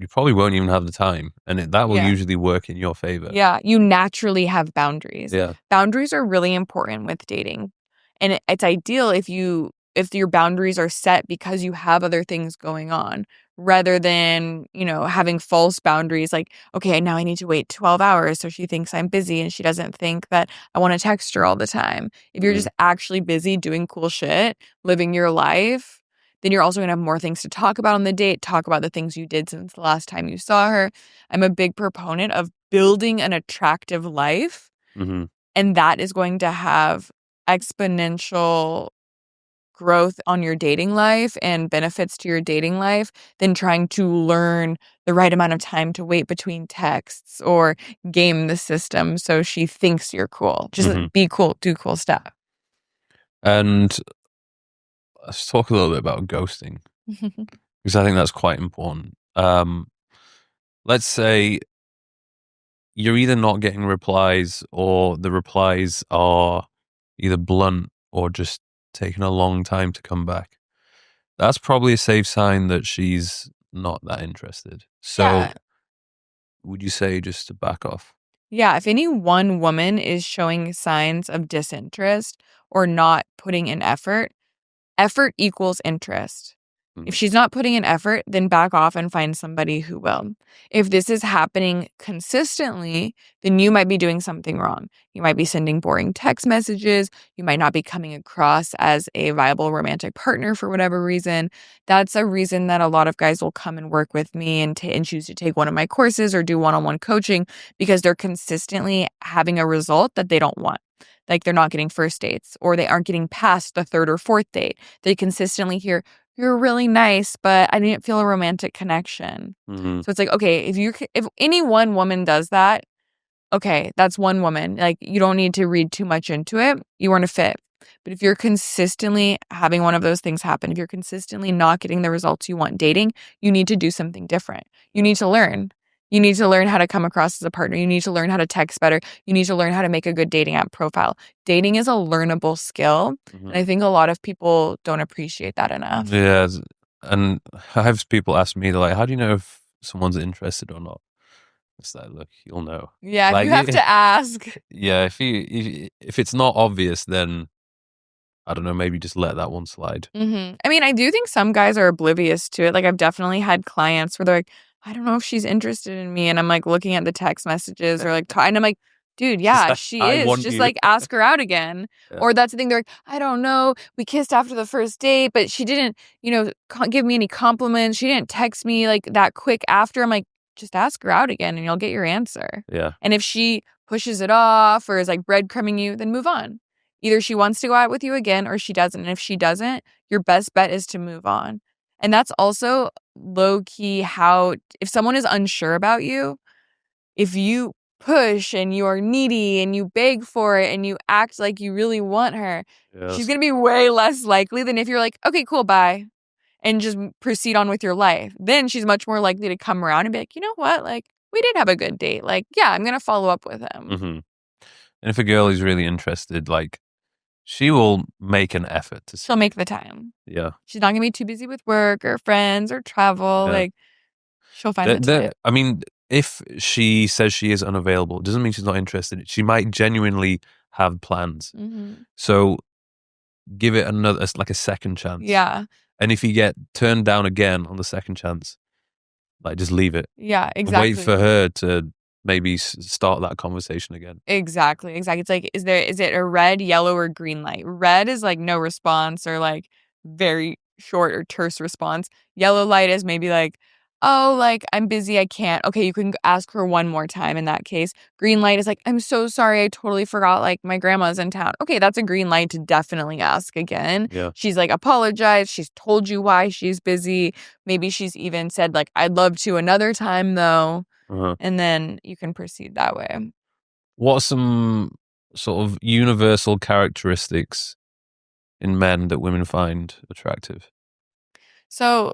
probably won't even have the time, and that will usually work in your favor. Yeah, you naturally have boundaries. Yeah. Boundaries are really important with dating. And it's ideal if your boundaries are set because you have other things going on, rather than, having false boundaries like, okay, now I need to wait 12 hours so she thinks I'm busy and she doesn't think that I want to text her all the time. If you're just actually busy doing cool shit, living your life, then you're also going to have more things to talk about on the date, talk about the things you did since the last time you saw her. I'm a big proponent of building an attractive life, and that is going to have exponential growth on your dating life and benefits to your dating life than trying to learn the right amount of time to wait between texts or game the system so she thinks you're cool. Just be cool, do cool stuff. And let's talk a little bit about ghosting, because I think that's quite important. Let's say you're either not getting replies, or the replies are either blunt or just taking a long time to come back. That's probably a safe sign that she's not that interested. So would you say just to back off? Yeah, if any one woman is showing signs of disinterest or not putting in effort equals interest. If she's not putting in effort, then back off and find somebody who will. If this is happening consistently, then you might be doing something wrong. You might be sending boring text messages. You might not be coming across as a viable romantic partner for whatever reason. That's a reason that a lot of guys will come and work with me and choose to take one of my courses or do one-on-one coaching, because they're consistently having a result that they don't want. Like they're not getting first dates, or they aren't getting past the third or fourth date. They consistently hear, "You're really nice, but I didn't feel a romantic connection." So it's like, okay, if any one woman does that, okay, that's one woman. Like, you don't need to read too much into it. You weren't a fit. But if you're consistently having one of those things happen, if you're consistently not getting the results you want dating, you need to do something different. You need to learn. You need to learn how to come across as a partner. You need to learn how to text better. You need to learn how to make a good dating app profile. Dating is a learnable skill. And I think a lot of people don't appreciate that enough. Yeah. And I have people ask me, they're like, how do you know if someone's interested or not? It's like, look, you'll know. Yeah, like, you have to ask. Yeah, if it's not obvious, then I don't know, maybe just let that one slide. I mean, I do think some guys are oblivious to it. Like, I've definitely had clients where they're like, I don't know if she's interested in me. And I'm like looking at the text messages or like, and I'm like, dude, yeah, she is. Just like ask her out again. Yeah. Or that's the thing. They're like, I don't know. We kissed after the first date, but she didn't, give me any compliments. She didn't text me like that quick after. I'm like, just ask her out again and you'll get your answer. Yeah. And if she pushes it off or is like breadcrumbing you, then move on. Either she wants to go out with you again or she doesn't. And if she doesn't, your best bet is to move on. And that's also low key if someone is unsure about you, if you push and you are needy and you beg for it and you act like you really want her, she's going to be way less likely than if you're like, okay, cool, bye, and just proceed on with your life. Then she's much more likely to come around and be like, you know what? Like, we did have a good date. Like, yeah, I'm going to follow up with him. And if a girl is really interested, like, she will make an effort to She'll make the time. Yeah. She's not going to be too busy with work or friends or travel. Yeah. Like, she'll find the time. I mean, if she says she is unavailable, it doesn't mean she's not interested. She might genuinely have plans. So give it like a second chance. Yeah. And if you get turned down again on the second chance, like just leave it. Yeah, And exactly. wait for her to maybe start that conversation again. Exactly. It's like, is it a red, yellow, or green light? Red is like no response or like very short or terse response. Yellow light is maybe like, oh, like I'm busy, I can't. Okay, you can ask her one more time in that case. Green light is like, I'm so sorry, I totally forgot, like my grandma's in town. Okay, that's a green light to definitely ask again. Yeah. She's like apologized, she's told you why she's busy. Maybe she's even said like, I'd love to another time though. And then you can proceed that way. What are some sort of universal characteristics in men that women find attractive? So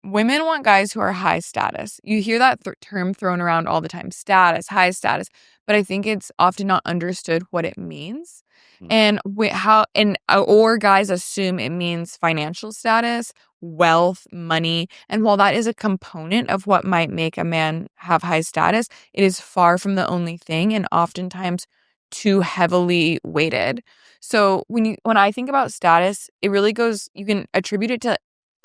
women want guys who are high status. You hear that term thrown around all the time, status, high status, but I think it's often not understood what it means. And or guys assume it means financial status, wealth, money. And while that is a component of what might make a man have high status, it is far from the only thing and oftentimes too heavily weighted. So when I think about status, it really goes, you can attribute it to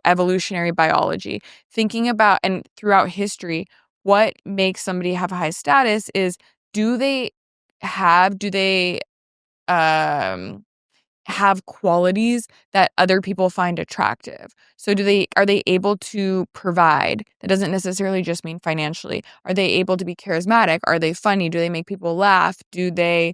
evolutionary biology. Thinking about, and throughout history, what makes somebody have a high status is, do they have have qualities that other people find attractive? So are they able to provide? That doesn't necessarily just mean financially. Are they able to be charismatic? Are they funny? Do they make people laugh? Do they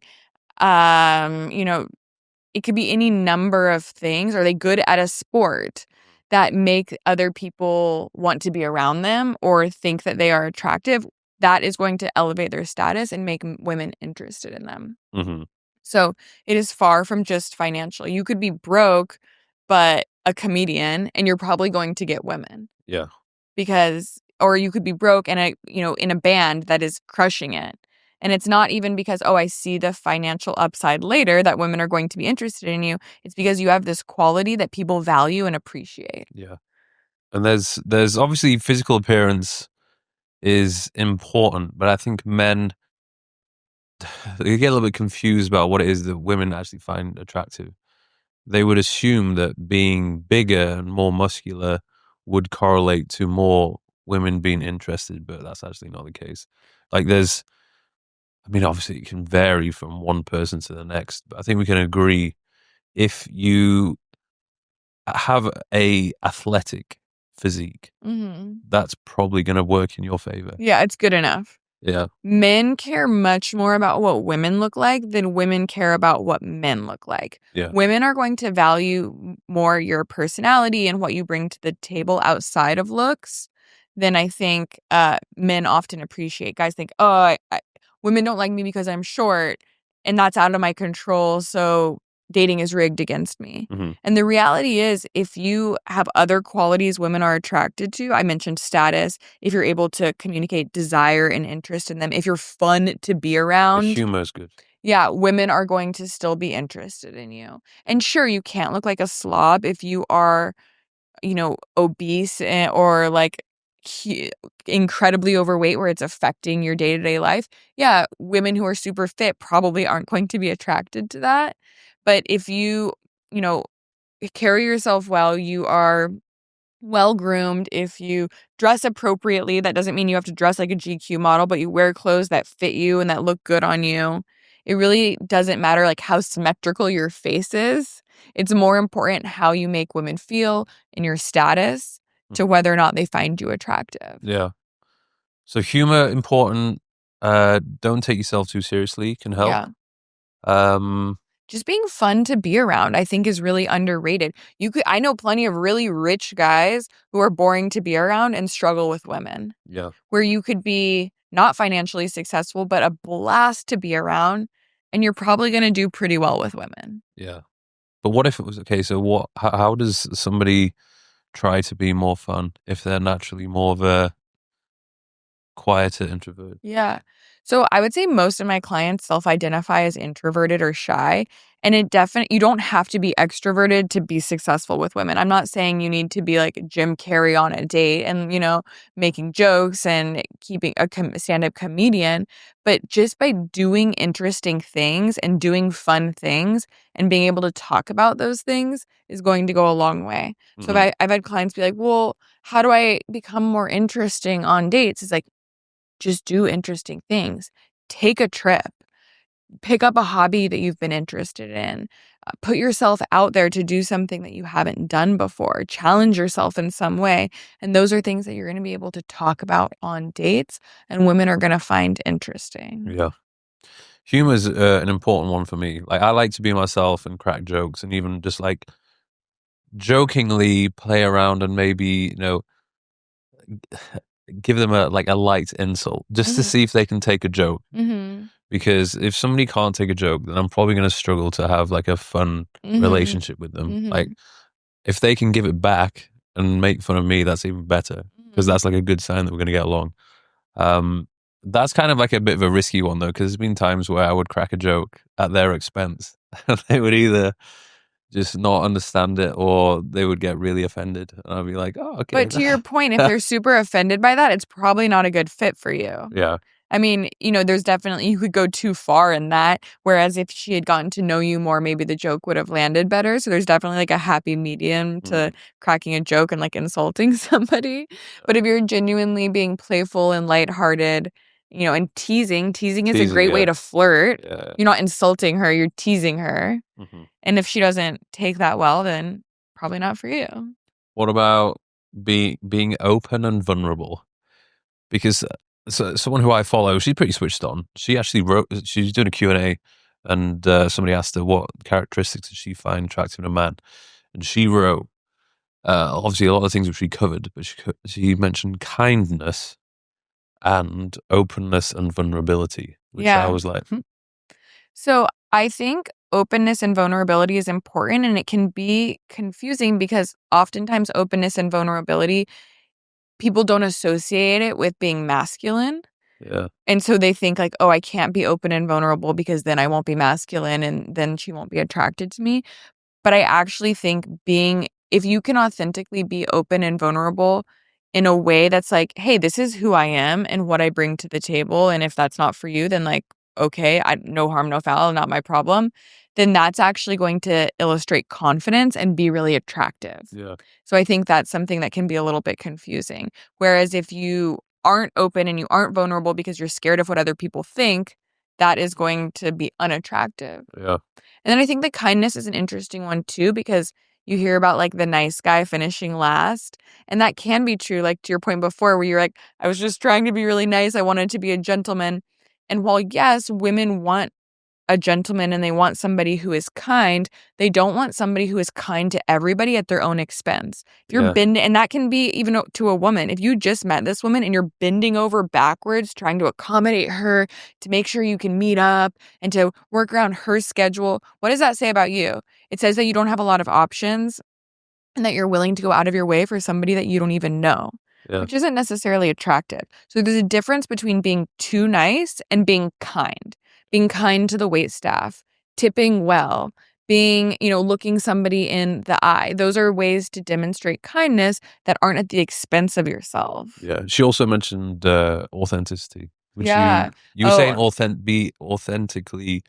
it could be any number of things. Are they good at a sport that make other people want to be around them or think that they are attractive? That is going to elevate their status and make women interested in them. So it is far from just financial. You could be broke, but a comedian, and you're probably going to get women. Yeah. Or you could be broke and in a band that is crushing it. And it's not even because, oh, I see the financial upside later that women are going to be interested in you. It's because you have this quality that people value and appreciate. Yeah. And there's obviously physical appearance is important, but I think men, they get a little bit confused about what it is that women actually find attractive. They would assume that being bigger and more muscular would correlate to more women being interested, but that's actually not the case. Like obviously it can vary from one person to the next, but I think we can agree if you have a athletic physique, that's probably going to work in your favor. Yeah, it's good enough. Yeah. Men care much more about what women look like than women care about what men look like. Yeah. Women are going to value more your personality and what you bring to the table outside of looks than I think men often appreciate. Guys think, oh, women don't like me because I'm short and that's out of my control, so dating is rigged against me. And the reality is, if you have other qualities women are attracted to, I mentioned status, if you're able to communicate desire and interest in them, if you're fun to be around. The humor is good. Yeah, women are going to still be interested in you. And sure, you can't look like a slob if you are, obese or like incredibly overweight where it's affecting your day-to-day life. Yeah, women who are super fit probably aren't going to be attracted to that. But if you carry yourself well, you are well-groomed, if you dress appropriately, that doesn't mean you have to dress like a GQ model, but you wear clothes that fit you and that look good on you. It really doesn't matter like how symmetrical your face is. It's more important how you make women feel and your status to whether or not they find you attractive. Yeah. So humor important. Don't take yourself too seriously can help. Yeah. Just being fun to be around, I think, is really underrated. I know plenty of really rich guys who are boring to be around and struggle with women. Yeah. Where you could be not financially successful, but a blast to be around, and you're probably going to do pretty well with women. Yeah. But what if it was okay? So how does somebody try to be more fun if they're naturally more of a quieter introvert? Yeah. So I would say most of my clients self-identify as introverted or shy. And you don't have to be extroverted to be successful with women. I'm not saying you need to be like Jim Carrey on a date and, making jokes and keeping a stand-up comedian, but just by doing interesting things and doing fun things and being able to talk about those things is going to go a long way. So I've had clients be like, well, how do I become more interesting on dates? It's like, just do interesting things. Take a trip. Pick up a hobby that you've been interested in. Put yourself out there to do something that you haven't done before. Challenge yourself in some way. And those are things that you're going to be able to talk about on dates and women are going to find interesting. Yeah. Humor is an important one for me. Like, I like to be myself and crack jokes and even just like jokingly play around and maybe, give them a light insult just to see if they can take a joke. Because if somebody can't take a joke, then I'm probably going to struggle to have like a fun relationship with them. Like, if they can give it back and make fun of me, that's even better, because that's like a good sign that we're going to get along. That's kind of like a bit of a risky one though, because there's been times where I would crack a joke at their expense and they would either just not understand it or they would get really offended. And I'd be like, oh, okay. But to your point, if they're super offended by that, it's probably not a good fit for you. Yeah. I mean, there's definitely, you could go too far in that. Whereas if she had gotten to know you more, maybe the joke would have landed better. So there's definitely like a happy medium to cracking a joke and like insulting somebody. But if you're genuinely being playful and lighthearted, and teasing is a great way to flirt. Yeah. You're not insulting her, you're teasing her. And if she doesn't take that well, then probably not for you. What about being open and vulnerable? Because someone who I follow, she's pretty switched on. She actually she's doing a Q&A and somebody asked her what characteristics did she find attractive in a man. And she wrote, obviously a lot of things which we covered, but she mentioned kindness and openness and vulnerability, which I was like, So I think openness and vulnerability is important, and it can be confusing because oftentimes openness and vulnerability, people don't associate it with being masculine. Yeah. And so they think like, oh, I can't be open and vulnerable because then I won't be masculine and then she won't be attracted to me. But I actually think if you can authentically be open and vulnerable in a way that's like, hey, this is who I am and what I bring to the table. And if that's not for you, then like, okay, no harm, no foul, not my problem. Then that's actually going to illustrate confidence and be really attractive. Yeah. So I think that's something that can be a little bit confusing. Whereas if you aren't open and you aren't vulnerable because you're scared of what other people think, that is going to be unattractive. Yeah. And then I think the kindness is an interesting one too, because you hear about like the nice guy finishing last. And that can be true, like to your point before, where you're like, I was just trying to be really nice. I wanted to be a gentleman. And while, yes, women want a gentleman and they want somebody who is kind, they don't want somebody who is kind to everybody at their own expense. If you're bending, and that can be even to a woman. If you just met this woman and you're bending over backwards trying to accommodate her, to make sure you can meet up and to work around her schedule, what does that say about you? It says that you don't have a lot of options and that you're willing to go out of your way for somebody that you don't even know. Which isn't necessarily attractive. So there's a difference between being too nice and being kind to the waitstaff, tipping well, being, looking somebody in the eye. Those are ways to demonstrate kindness that aren't at the expense of yourself. Yeah. She also mentioned authenticity. Which you were saying be authentically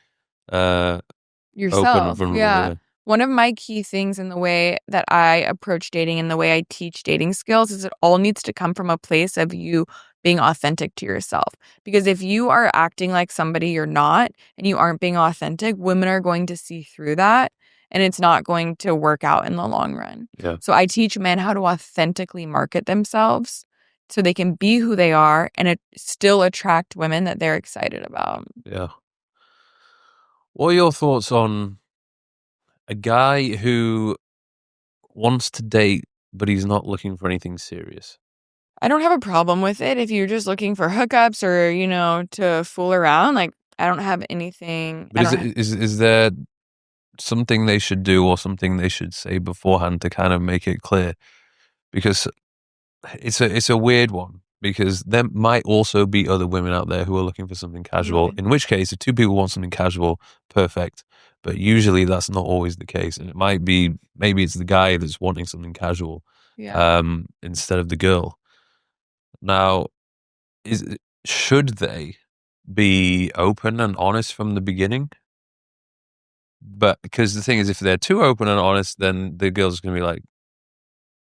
yourself. open and vulnerable. Yeah. One of my key things in the way that I approach dating and the way I teach dating skills is it all needs to come from a place of you being authentic to yourself. Because if you are acting like somebody you're not and you aren't being authentic, women are going to see through that and it's not going to work out in the long run. Yeah. So I teach men how to authentically market themselves so they can be who they are and still attract women that they're excited about. Yeah. What are your thoughts on a guy who wants to date, but he's not looking for anything serious? I don't have a problem with it if you're just looking for hookups or, to fool around. Like, I don't have anything. But is there something they should do or something they should say beforehand to kind of make it clear? Because it's a weird one. Because there might also be other women out there who are looking for something casual. In which case, if two people want something casual, perfect. but usually that's not always the case. And it might be, maybe it's the guy that's wanting something casual instead of the girl. Now, should they be open and honest from the beginning? But because the thing is, if they're too open and honest, then the girl's going to be like,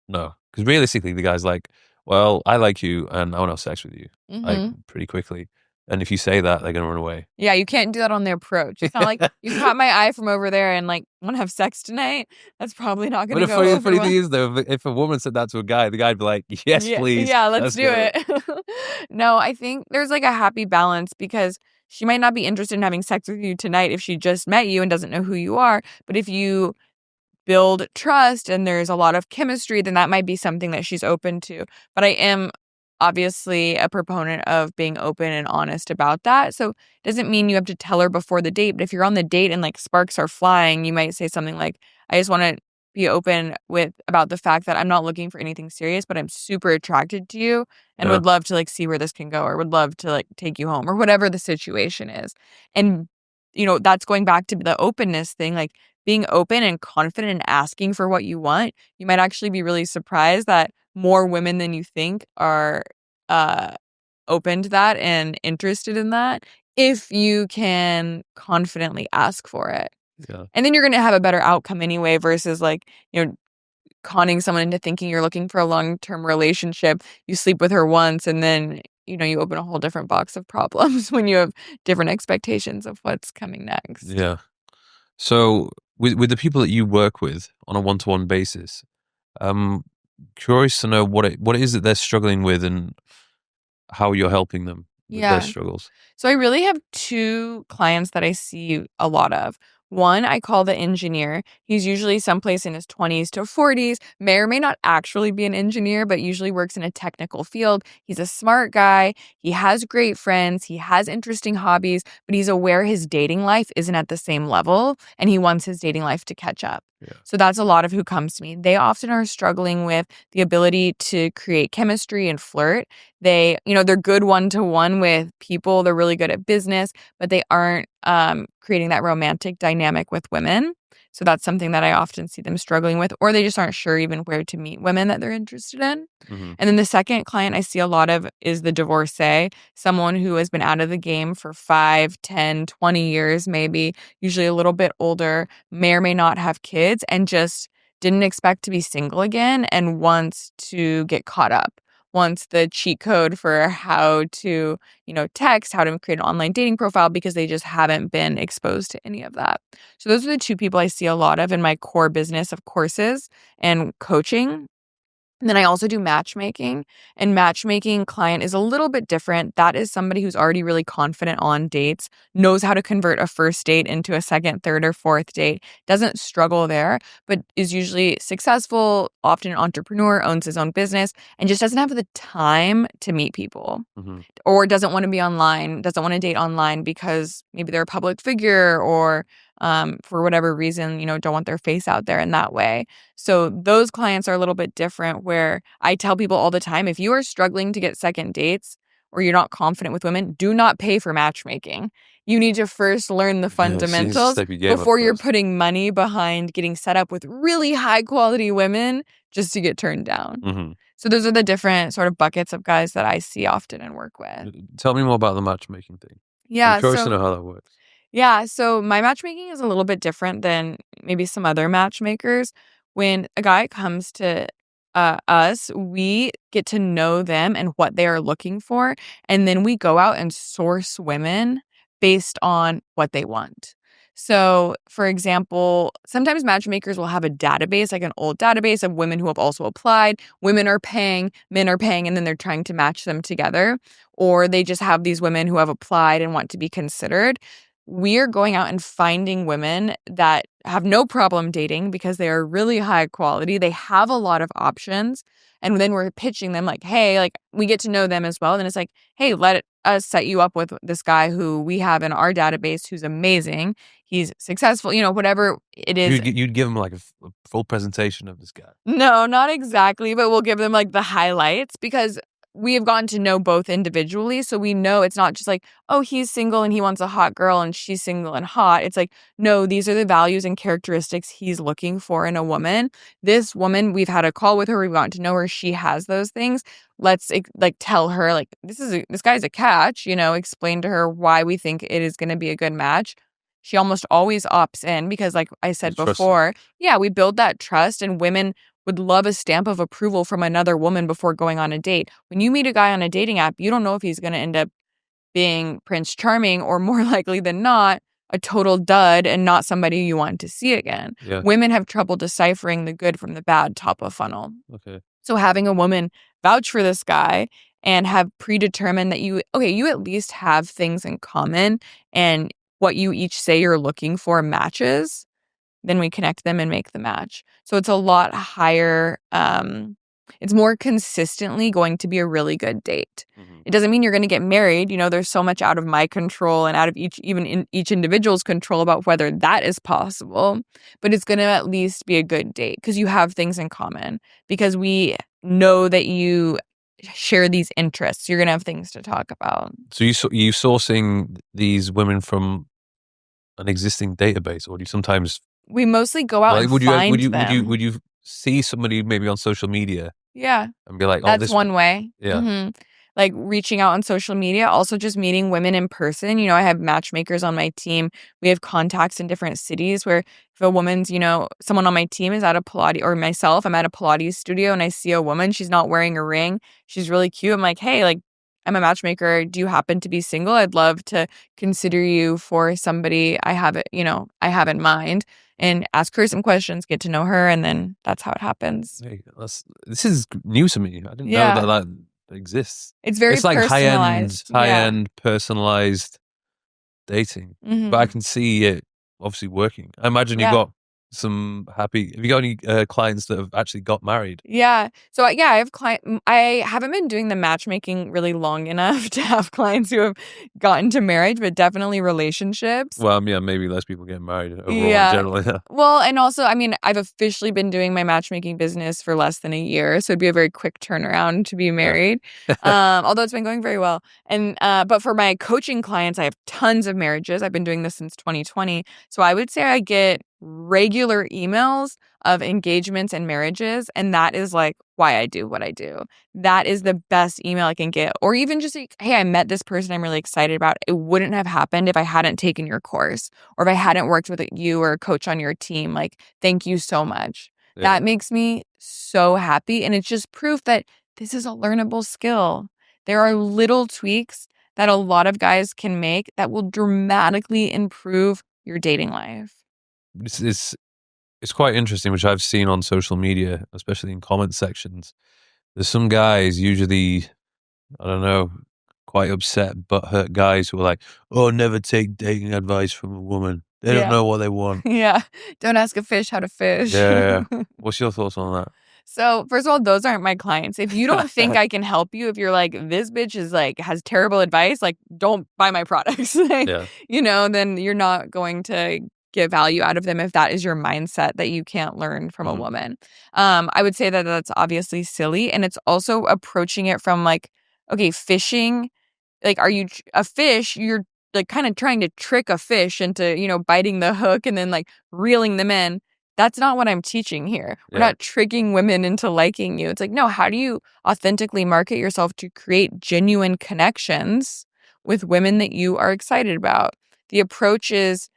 no. Because realistically, the guy's like, well, I like you and I want to have sex with you, like, pretty quickly. And if you say that, they're going to run away. Yeah, you can't do that on the approach. It's not like, you caught my eye from over there and like, want to have sex tonight? That's probably not going to go over The funny well. thing is, though, if a woman said that to a guy, the guy'd be like, yes, please. Yeah, let's do it. No, I think there's like a happy balance, because she might not be interested in having sex with you tonight if she just met you and doesn't know who you are. But if you build trust and there's a lot of chemistry, then that might be something that she's open to. But I am obviously a proponent of being open and honest about that. So it doesn't mean you have to tell her before the date, but if you're on the date and like sparks are flying, you might say something like, I just want to be open about the fact that I'm not looking for anything serious, but I'm super attracted to you and would love to like see where this can go, or would love to like take you home, or whatever the situation is. And that's going back to the openness thing, like being open and confident and asking for what you want. You might actually be really surprised that more women than you think are open to that and interested in that, if you can confidently ask for it. Yeah. And then you're going to have a better outcome anyway, versus like, conning someone into thinking you're looking for a long-term relationship. You sleep with her once and then, you open a whole different box of problems when you have different expectations of what's coming next. Yeah. So with the people that you work with on a one-to-one basis, curious to know what it is that they're struggling with and how you're helping them with their struggles. So I really have two clients that I see a lot of. One, I call the engineer. He's usually someplace in his 20s to 40s, may or may not actually be an engineer, but usually works in a technical field. He's a smart guy. He has great friends. He has interesting hobbies, but he's aware his dating life isn't at the same level, and he wants his dating life to catch up. Yeah. So that's a lot of who comes to me. They often are struggling with the ability to create chemistry and flirt. They're good one-to-one with people. They're really good at business, but they aren't creating that romantic dynamic with women. So that's something that I often see them struggling with, or they just aren't sure even where to meet women that they're interested in. Mm-hmm. And then the second client I see a lot of is the divorcee, someone who has been out of the game for 5, 10, 20 years, maybe, usually a little bit older, may or may not have kids, and just didn't expect to be single again and wants to get caught up. Wants the cheat code for how to, text, how to create an online dating profile, because they just haven't been exposed to any of that. So those are the two people I see a lot of in my core business of courses and coaching. And then I also do matchmaking, and matchmaking client is a little bit different. That is somebody who's already really confident on dates, knows how to convert a first date into a second, third, or fourth date, doesn't struggle there, but is usually successful, often an entrepreneur, owns his own business, and just doesn't have the time to meet people, or doesn't want to be online, doesn't want to date online because maybe they're a public figure, or for whatever reason, don't want their face out there in that way. So those clients are a little bit different, where I tell people all the time, if you are struggling to get second dates or you're not confident with women, do not pay for matchmaking. You need to first learn the fundamentals before you're putting money behind getting set up with really high quality women just to get turned down. Mm-hmm. So those are the different sort of buckets of guys that I see often and work with. Tell me more about the matchmaking thing. Yeah, I'm curious to know how that works. Yeah, so my matchmaking is a little bit different than maybe some other matchmakers. When a guy comes to us, we get to know them and what they are looking for, and then we go out and source women based on what they want. So, for example, sometimes matchmakers will have a database, like an old database of women who have also applied. Women are paying, men are paying, and then they're trying to match them together. Or they just have these women who have applied and want to be considered. We are going out and finding women that have no problem dating because they are really high quality. They have a lot of options. And then we're pitching them like, hey, like we get to know them as well. And it's like, hey, let us set you up with this guy who we have in our database who's amazing. He's successful, whatever it is. You'd give them like a full presentation of this guy. No, not exactly. But we'll give them like the highlights, because we have gotten to know both individually. So we know it's not just like, oh, he's single and he wants a hot girl and she's single and hot. It's like, no, these are the values and characteristics he's looking for in a woman. This woman, we've had a call with her. We've gotten to know her. She has those things. Let's like tell her like, this guy's a catch, explain to her why we think it is going to be a good match. She almost always opts in because like I said before, we build that trust, and women would love a stamp of approval from another woman before going on a date. When you meet a guy on a dating app, you don't know if he's going to end up being Prince Charming or more likely than not, a total dud and not somebody you want to see again. Yeah. Women have trouble deciphering the good from the bad top of funnel. Okay. So having a woman vouch for this guy and have predetermined that you at least have things in common and what you each say you're looking for matches, then we connect them and make the match. So it's a lot higher. It's more consistently going to be a really good date. Mm-hmm. It doesn't mean you're going to get married. There's so much out of my control and out of each individual's control about whether that is possible. But it's going to at least be a good date because you have things in common. Because we know that you share these interests. You're going to have things to talk about. So you sourcing these women from an existing database, or do you sometimes? We mostly go out and find them. Would you see somebody maybe on social media? Yeah. And be like, oh, that's one way. Yeah. Mm-hmm. Like reaching out on social media, also just meeting women in person. I have matchmakers on my team. We have contacts in different cities where if a woman's, someone on my team is at a Pilates, or myself, I'm at a Pilates studio and I see a woman, she's not wearing a ring. She's really cute. I'm like, hey, like, I'm a matchmaker. Do you happen to be single? I'd love to consider you for somebody I have in mind, and ask her some questions, get to know her, and then that's how it happens. Hey, this is new to me. I didn't know that exists. It's very like personalized. high-end personalized dating. Mm-hmm. But I can see it obviously working. I imagine you got some happy. Have you got any clients that have actually got married? Yeah. So I have I haven't been doing the matchmaking really long enough to have clients who have gotten to marriage, but definitely relationships. Well, maybe less people get married overall generally. Yeah. Well, and also, I've officially been doing my matchmaking business for less than a year, so it'd be a very quick turnaround to be married. Although it's been going very well. And but for my coaching clients, I have tons of marriages. I've been doing this since 2020, so I would say I get regular emails of engagements and marriages, and that is like why I do what I do. That is the best email I can get. Or even just like, hey, I met this person I'm really excited about. It wouldn't have happened if I hadn't taken your course or if I hadn't worked with you or a coach on your team. Like, thank you so much. Yeah. That makes me so happy, and it's just proof that this is a learnable skill. There are little tweaks that a lot of guys can make that will dramatically improve your dating life. It's quite interesting, which I've seen on social media, especially in comment sections. There's some guys, usually, I don't know, quite upset, butthurt guys who are like, oh, never take dating advice from a woman. They don't know what they want. Yeah. Don't ask a fish how to fish. Yeah. What's your thoughts on that? So first of all, those aren't my clients. If you don't think I can help you, if you're like, this bitch is like, has terrible advice, like, don't buy my products. Then you're not going to get value out of them if that is your mindset that you can't learn from a woman. I would say that that's obviously silly. And it's also approaching it from like, okay, fishing, like, are you a fish? You're like kind of trying to trick a fish into, biting the hook and then like reeling them in. That's not what I'm teaching here. We're not tricking women into liking you. It's like, no, how do you authentically market yourself to create genuine connections with women that you are excited about? The approach is,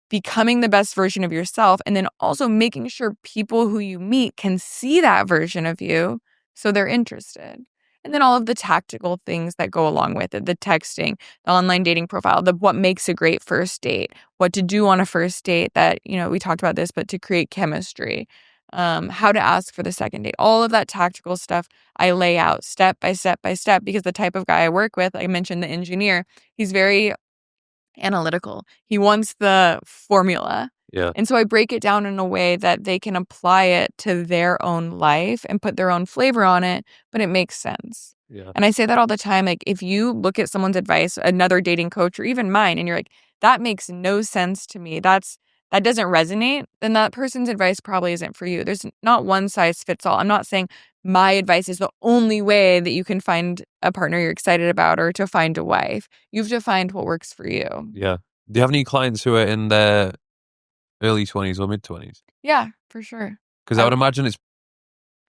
becoming the best version of yourself, and then also making sure people who you meet can see that version of you so they're interested. And then all of the tactical things that go along with it, the texting, the online dating profile, what makes a great first date, what to do on a first date that, we talked about this, but to create chemistry, how to ask for the second date, all of that tactical stuff I lay out step by step by step, because the type of guy I work with, I mentioned the engineer, he's very analytical. He wants the formula. Yeah. And so I break it down in a way that they can apply it to their own life and put their own flavor on it, but it makes sense. Yeah. And I say that all the time. Like, if you look at someone's advice, another dating coach or even mine, and you're like, that makes no sense to me, that doesn't resonate, then that person's advice probably isn't for you. There's not one size fits all. I'm not saying my advice is the only way that you can find a partner you're excited about or to find a wife. You have to find what works for you. Yeah. Do you have any clients who are in their early 20s or mid 20s? Yeah, for sure. Because I would imagine it's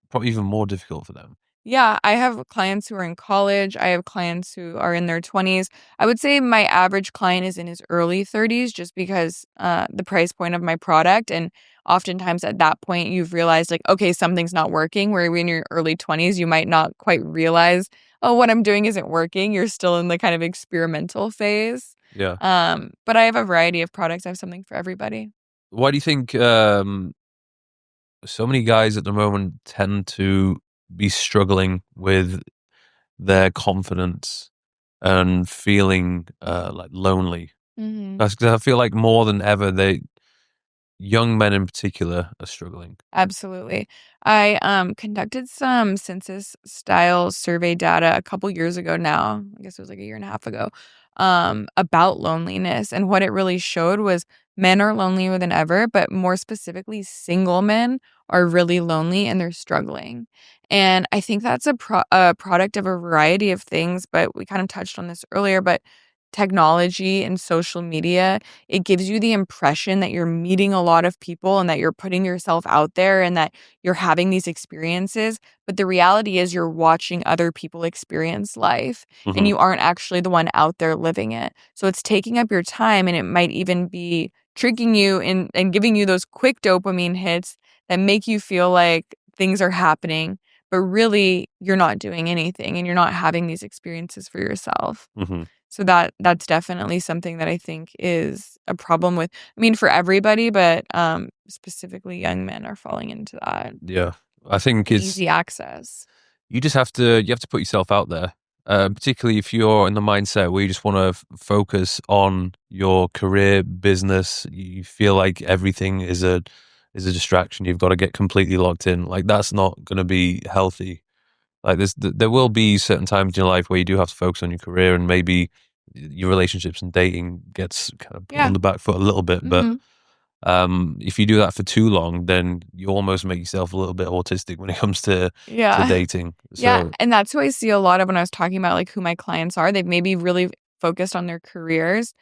probably even more difficult for them. Yeah, I have clients who are in college. I have clients who are in their 20s. I would say my average client is in his early 30s just because the price point of my product. And oftentimes at that point, you've realized, like, okay, something's not working. Where in your early 20s, you might not quite realize, oh, what I'm doing isn't working. You're still in the kind of experimental phase. Yeah. But I have a variety of products. I have something for everybody. Why do you think so many guys at the moment tend to be struggling with their confidence and feeling like lonely? Mm-hmm. That's 'cause I feel like more than ever, young men in particular are struggling. Absolutely. I conducted some census style survey data a couple years ago now. I guess it was like a year and a half ago, about loneliness. And what it really showed was men are lonelier than ever, but more specifically, single men are really lonely and they're struggling. And I think that's a product of a variety of things, but we kind of touched on this earlier, but technology and social media, it gives you the impression that you're meeting a lot of people and that you're putting yourself out there and that you're having these experiences. But the reality is you're watching other people experience life and you aren't actually the one out there living it. So it's taking up your time and it might even be tricking you and giving you those quick dopamine hits that make you feel like things are happening. But really, you're not doing anything and you're not having these experiences for yourself. Mm-hmm. So that's definitely something that I think is a problem with, I mean, for everybody, but specifically young men are falling into that. Yeah, I think And it's easy access. you have to put yourself out there, particularly if you're in the mindset where you just want to focus on your career, business. You feel like everything is a distraction. You've got to get completely locked in. Like that's not going to be healthy. Like there will be certain times in your life where you do have to focus on your career and maybe your relationships and dating gets kind of put Yeah. on the back foot a little bit. But if you do that for too long, then you almost make yourself a little bit autistic when it comes to Yeah. dating. Yeah. So And that's who I see a lot of when I was talking about like who my clients are. They've maybe really focused on their careers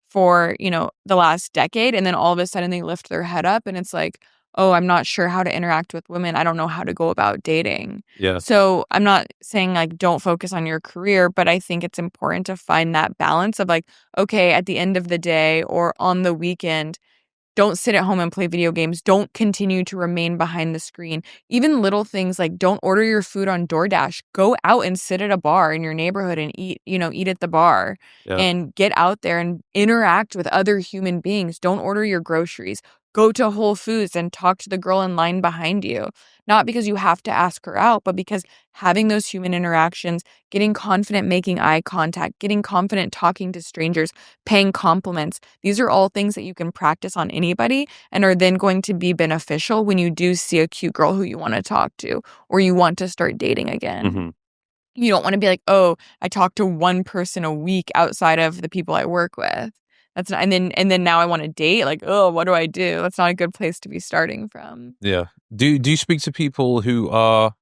for, the last decade. And then all of a sudden they lift their head up and it's like, oh, I'm not sure how to interact with women. I don't know how to go about dating. yeah, So I'm not saying like don't focus on your career, but I think it's important to find that balance of like, okay, at the end of the day or on the weekend, don't sit at home and play video games. Don't continue to remain behind the screen. Even little things like don't order your food on DoorDash. Go out and sit at a bar in your neighborhood and eat at the bar yeah, and get out there and interact with other human beings. Don't order your groceries. Go to Whole Foods and talk to the girl in line behind you. Not because you have to ask her out, but because having those human interactions, getting confident making eye contact, getting confident talking to strangers, paying compliments. These are all things that you can practice on anybody and are then going to be beneficial when you do see a cute girl who you want to talk to or you want to start dating again. mm-hmm. You don't want to be like, oh, I talk to one person a week outside of the people I work with. That's not, and then now I want to date. Like, oh, what do I do? That's not a good place to be starting from. yeah. Do you speak to people who are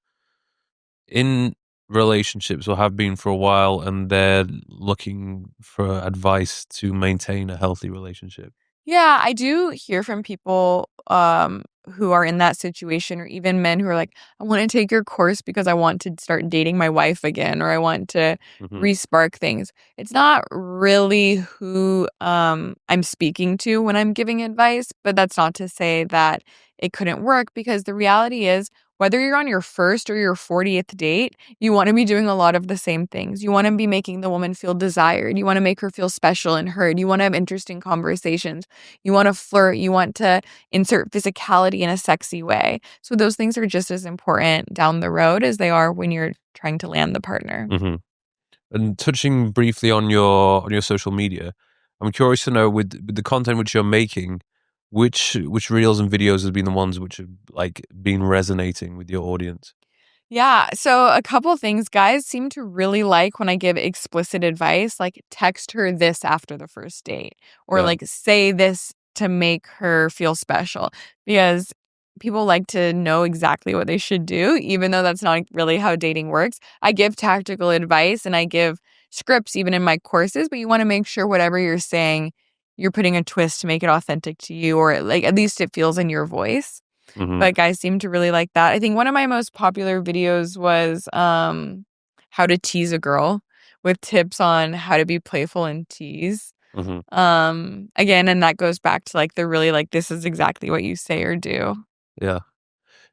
in relationships or have been for a while and they're looking for advice to maintain a healthy relationship? Yeah, I do hear from people who are in that situation or even men who are like, I want to take your course because I want to start dating my wife again or I want to Mm-hmm. respark things. It's not really who I'm speaking to when I'm giving advice, but that's not to say that it couldn't work because the reality is whether you're on your first or your 40th date, you want to be doing a lot of the same things. You want to be making the woman feel desired. You want to make her feel special and heard. You want to have interesting conversations. You want to flirt. You want to insert physicality in a sexy way. So those things are just as important down the road as they are when you're trying to land the partner. Mm-hmm. And touching briefly on your social media, I'm curious to know with the content which you're making, which reels and videos have been the ones which have like been resonating with your audience? Yeah. So a couple things. Guys seem to really like when I give explicit advice, like text her this after the first date or Yeah. like say this to make her feel special because people like to know exactly what they should do, even though that's not really how dating works. I give tactical advice and I give scripts even in my courses, but you want to make sure whatever you're saying, you're putting a twist to make it authentic to you, or like at least it feels in your voice. But guys seem to really like that. I think one of my most popular videos was how to tease a girl with tips on how to be playful and tease. Again, and that goes back to like the really like this is exactly what you say or do. Yeah.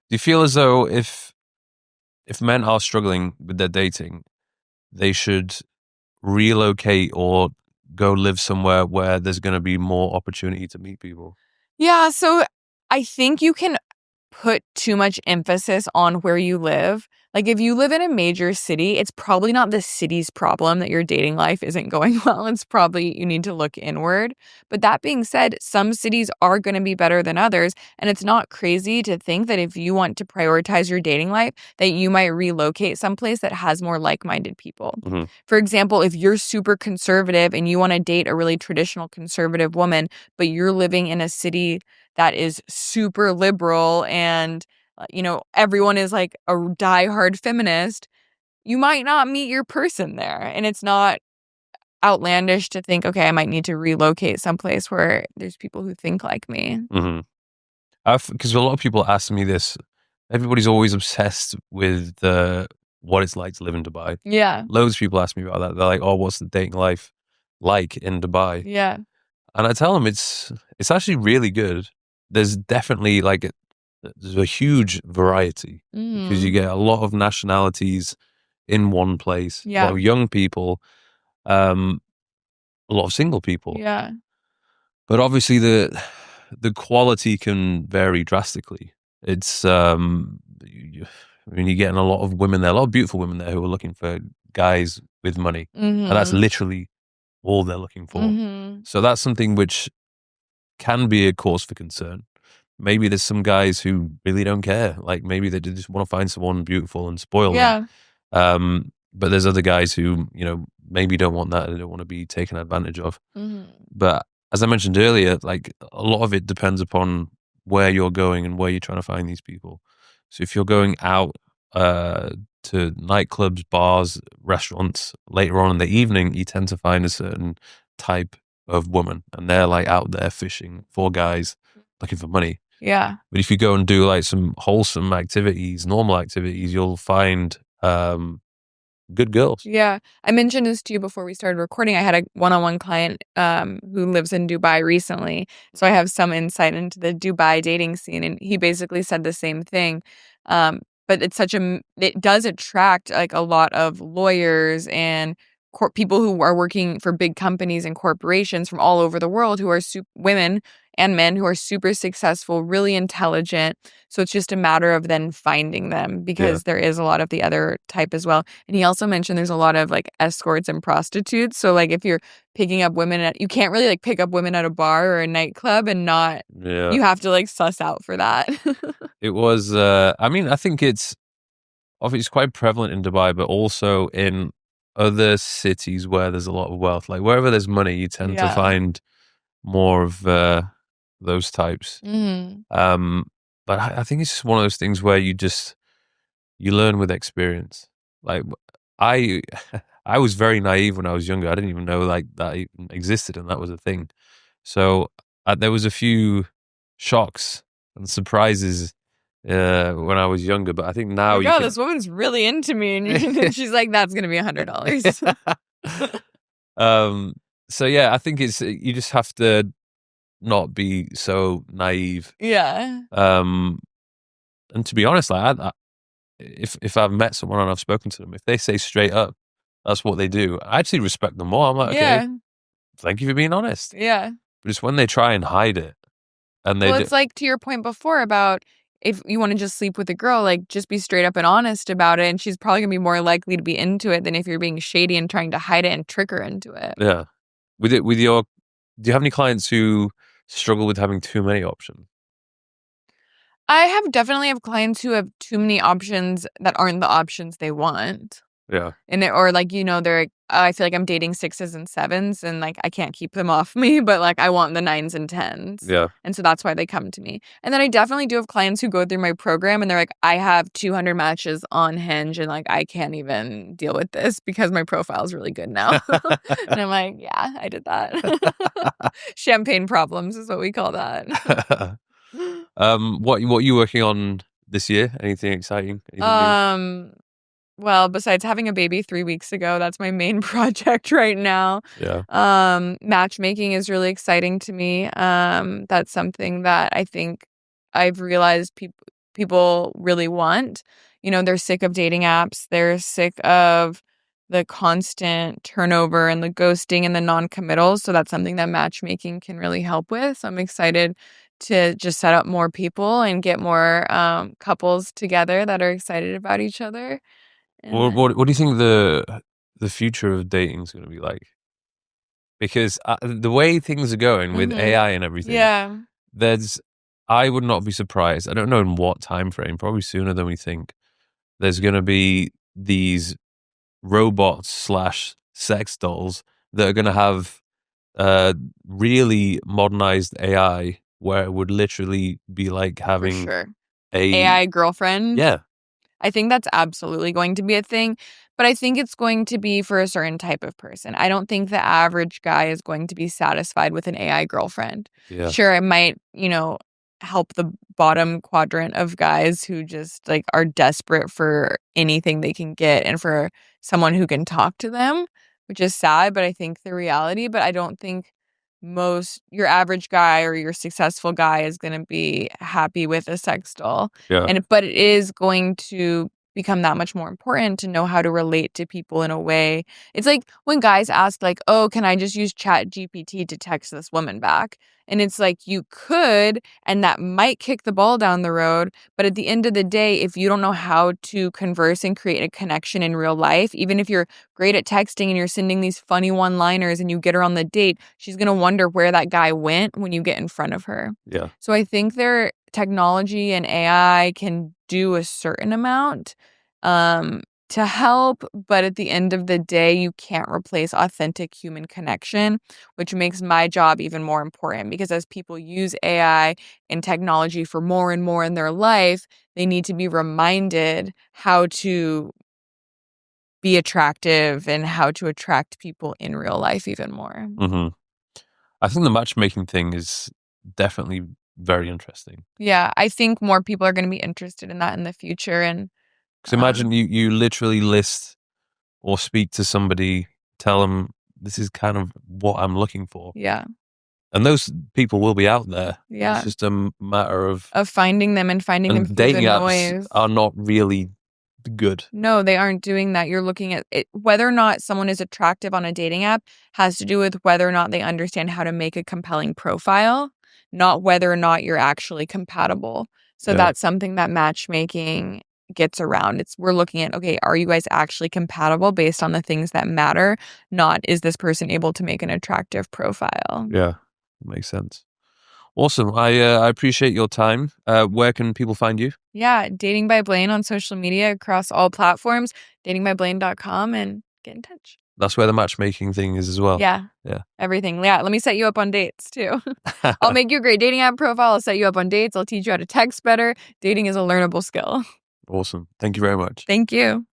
Do you feel as though if men are struggling with their dating, they should relocate or go live somewhere where there's going to be more opportunity to meet people? Yeah, so I think you can put too much emphasis on where you live. Like if you live in a major city, it's probably not the city's problem that your dating life isn't going well. It's probably you need to look inward. But that being said, some cities are going to be better than others. And it's not crazy to think that if you want to prioritize your dating life, that you might relocate someplace that has more like-minded people. For example, if you're super conservative and you want to date a really traditional conservative woman, but you're living in a city that is super liberal and everyone is like a diehard feminist, you might not meet your person there. And it's not outlandish to think, okay, I might need to relocate someplace where there's people who think like me. Because a lot of people ask me this. Everybody's always obsessed with what it's like to live in Dubai. Yeah. Loads of people ask me about that. They're like, oh, what's the dating life like in Dubai? Yeah. And I tell them it's actually really good. There's definitely there's a huge variety because you get a lot of nationalities in one place, a lot of young people, a lot of single people. Yeah. But obviously the quality can vary drastically. It's you're getting a lot of women there, a lot of beautiful women there who are looking for guys with money, and that's literally all they're looking for. So that's something which can be a cause for concern. Maybe there's some guys who really don't care. Like maybe they just want to find someone beautiful and spoil them. But there's other guys who, maybe don't want that and don't want to be taken advantage of. But as I mentioned earlier, like a lot of it depends upon where you're going and where you're trying to find these people. So if you're going out to nightclubs, bars, restaurants later on in the evening, you tend to find a certain type of woman, and they're like out there fishing for guys looking for money. Yeah. But if you go and do like some wholesome activities, normal activities, you'll find good girls. Yeah. I mentioned this to you before we started recording. I had a one-on-one client who lives in Dubai recently. So I have some insight into the Dubai dating scene. And he basically said the same thing. But it's it does attract like a lot of lawyers and people who are working for big companies and corporations from all over the world who are women and men who are super successful, really intelligent. So it's just a matter of then finding them because there is a lot of the other type as well. And he also mentioned there's a lot of like escorts and prostitutes. So like if you're picking up women you can't really like pick up women at a bar or a nightclub and not, you have to like suss out for that. It was, I think it's obviously quite prevalent in Dubai, but also in other cities where there's a lot of wealth. Like wherever there's money, you tend to find more of those types. But I think it's just one of those things where you learn with experience. Like I was very naive when I was younger. I didn't even know like that even existed and that was a thing. So there was a few shocks and surprises when I was younger, but I think now this woman's really into me, and she's like, that's gonna be $100. So yeah, I think you just have to not be so naive. And to be honest, like if I've met someone and I've spoken to them, if they say straight up that's what they do, I actually respect them more. I'm like, okay, thank you for being honest. But it's when they try and hide it, and it's like to your point before about if you want to just sleep with a girl, like just be straight up and honest about it, and she's probably gonna be more likely to be into it than if you're being shady and trying to hide it and trick her into it. Yeah. Do you have any clients who struggle with having too many options? I definitely have clients who have too many options that aren't the options they want. Yeah. Or like, they're like, "Oh, I feel like I'm dating 6s and 7s and like I can't keep them off me, but like I want the 9s and 10s." Yeah. And so that's why they come to me. And then I definitely do have clients who go through my program and they're like, "I have 200 matches on Hinge and like I can't even deal with this because my profile is really good now." And I'm like, "Yeah, I did that." Champagne problems is what we call that. What are you working on this year? Anything exciting? Anything new? Well, besides having a baby 3 weeks ago, that's my main project right now. Yeah. Matchmaking is really exciting to me. That's something that I think I've realized people really want. They're sick of dating apps. They're sick of the constant turnover and the ghosting and the non-committals. So that's something that matchmaking can really help with. So I'm excited to just set up more people and get more couples together that are excited about each other. What do you think the future of dating is going to be like? Because the way things are going with AI and everything, Yeah, I would not be surprised. I don't know in what time frame, probably sooner than we think. There's going to be these robots / sex dolls that are going to have really modernized AI, where it would literally be like for having sure. a AI girlfriend. yeah, I think that's absolutely going to be a thing, but I think it's going to be for a certain type of person. I don't think the average guy is going to be satisfied with an AI girlfriend. yeah, Sure, it might, help the bottom quadrant of guys who just like are desperate for anything they can get and for someone who can talk to them, which is sad, but I think the reality, but I don't think your average guy or your successful guy is going to be happy with a sex doll. yeah, But it is going to become that much more important to know how to relate to people in a way. It's like when guys ask like, "Oh, can I just use Chat GPT to text this woman back?" And it's like you could, and that might kick the ball down the road. But at the end of the day, if you don't know how to converse and create a connection in real life, even if you're great at texting and you're sending these funny one-liners and you get her on the date, she's going to wonder where that guy went when you get in front of her. yeah. So I think their technology and AI can do a certain amount to help, but at the end of the day, you can't replace authentic human connection, which makes my job even more important because as people use AI and technology for more and more in their life, they need to be reminded how to be attractive and how to attract people in real life even more. hmm I think the matchmaking thing is definitely very interesting. Yeah, I think more people are going to be interested in that in the future. And Because imagine you literally list or speak to somebody, tell them this is kind of what I'm looking for, yeah, and those people will be out there. Yeah. It's just a matter of finding them and finding them and through dating the apps noise. are not really good. No, they aren't doing that. You're looking at it. Whether or not someone is attractive on a dating app has to do with whether or not they understand how to make a compelling profile, not whether or not you're actually compatible. So Yeah. that's something that matchmaking gets around. We're looking at, okay, are you guys actually compatible based on the things that matter? Not is this person able to make an attractive profile? Yeah, makes sense. Awesome. I appreciate your time. Where can people find you? Yeah, Dating by Blaine on social media across all platforms, datingbyblaine.com, and get in touch. That's where the matchmaking thing is as well. Yeah. Yeah. Everything. Yeah, let me set you up on dates too. I'll make you a great dating app profile. I'll set you up on dates. I'll teach you how to text better. Dating is a learnable skill. Awesome. Thank you very much. Thank you.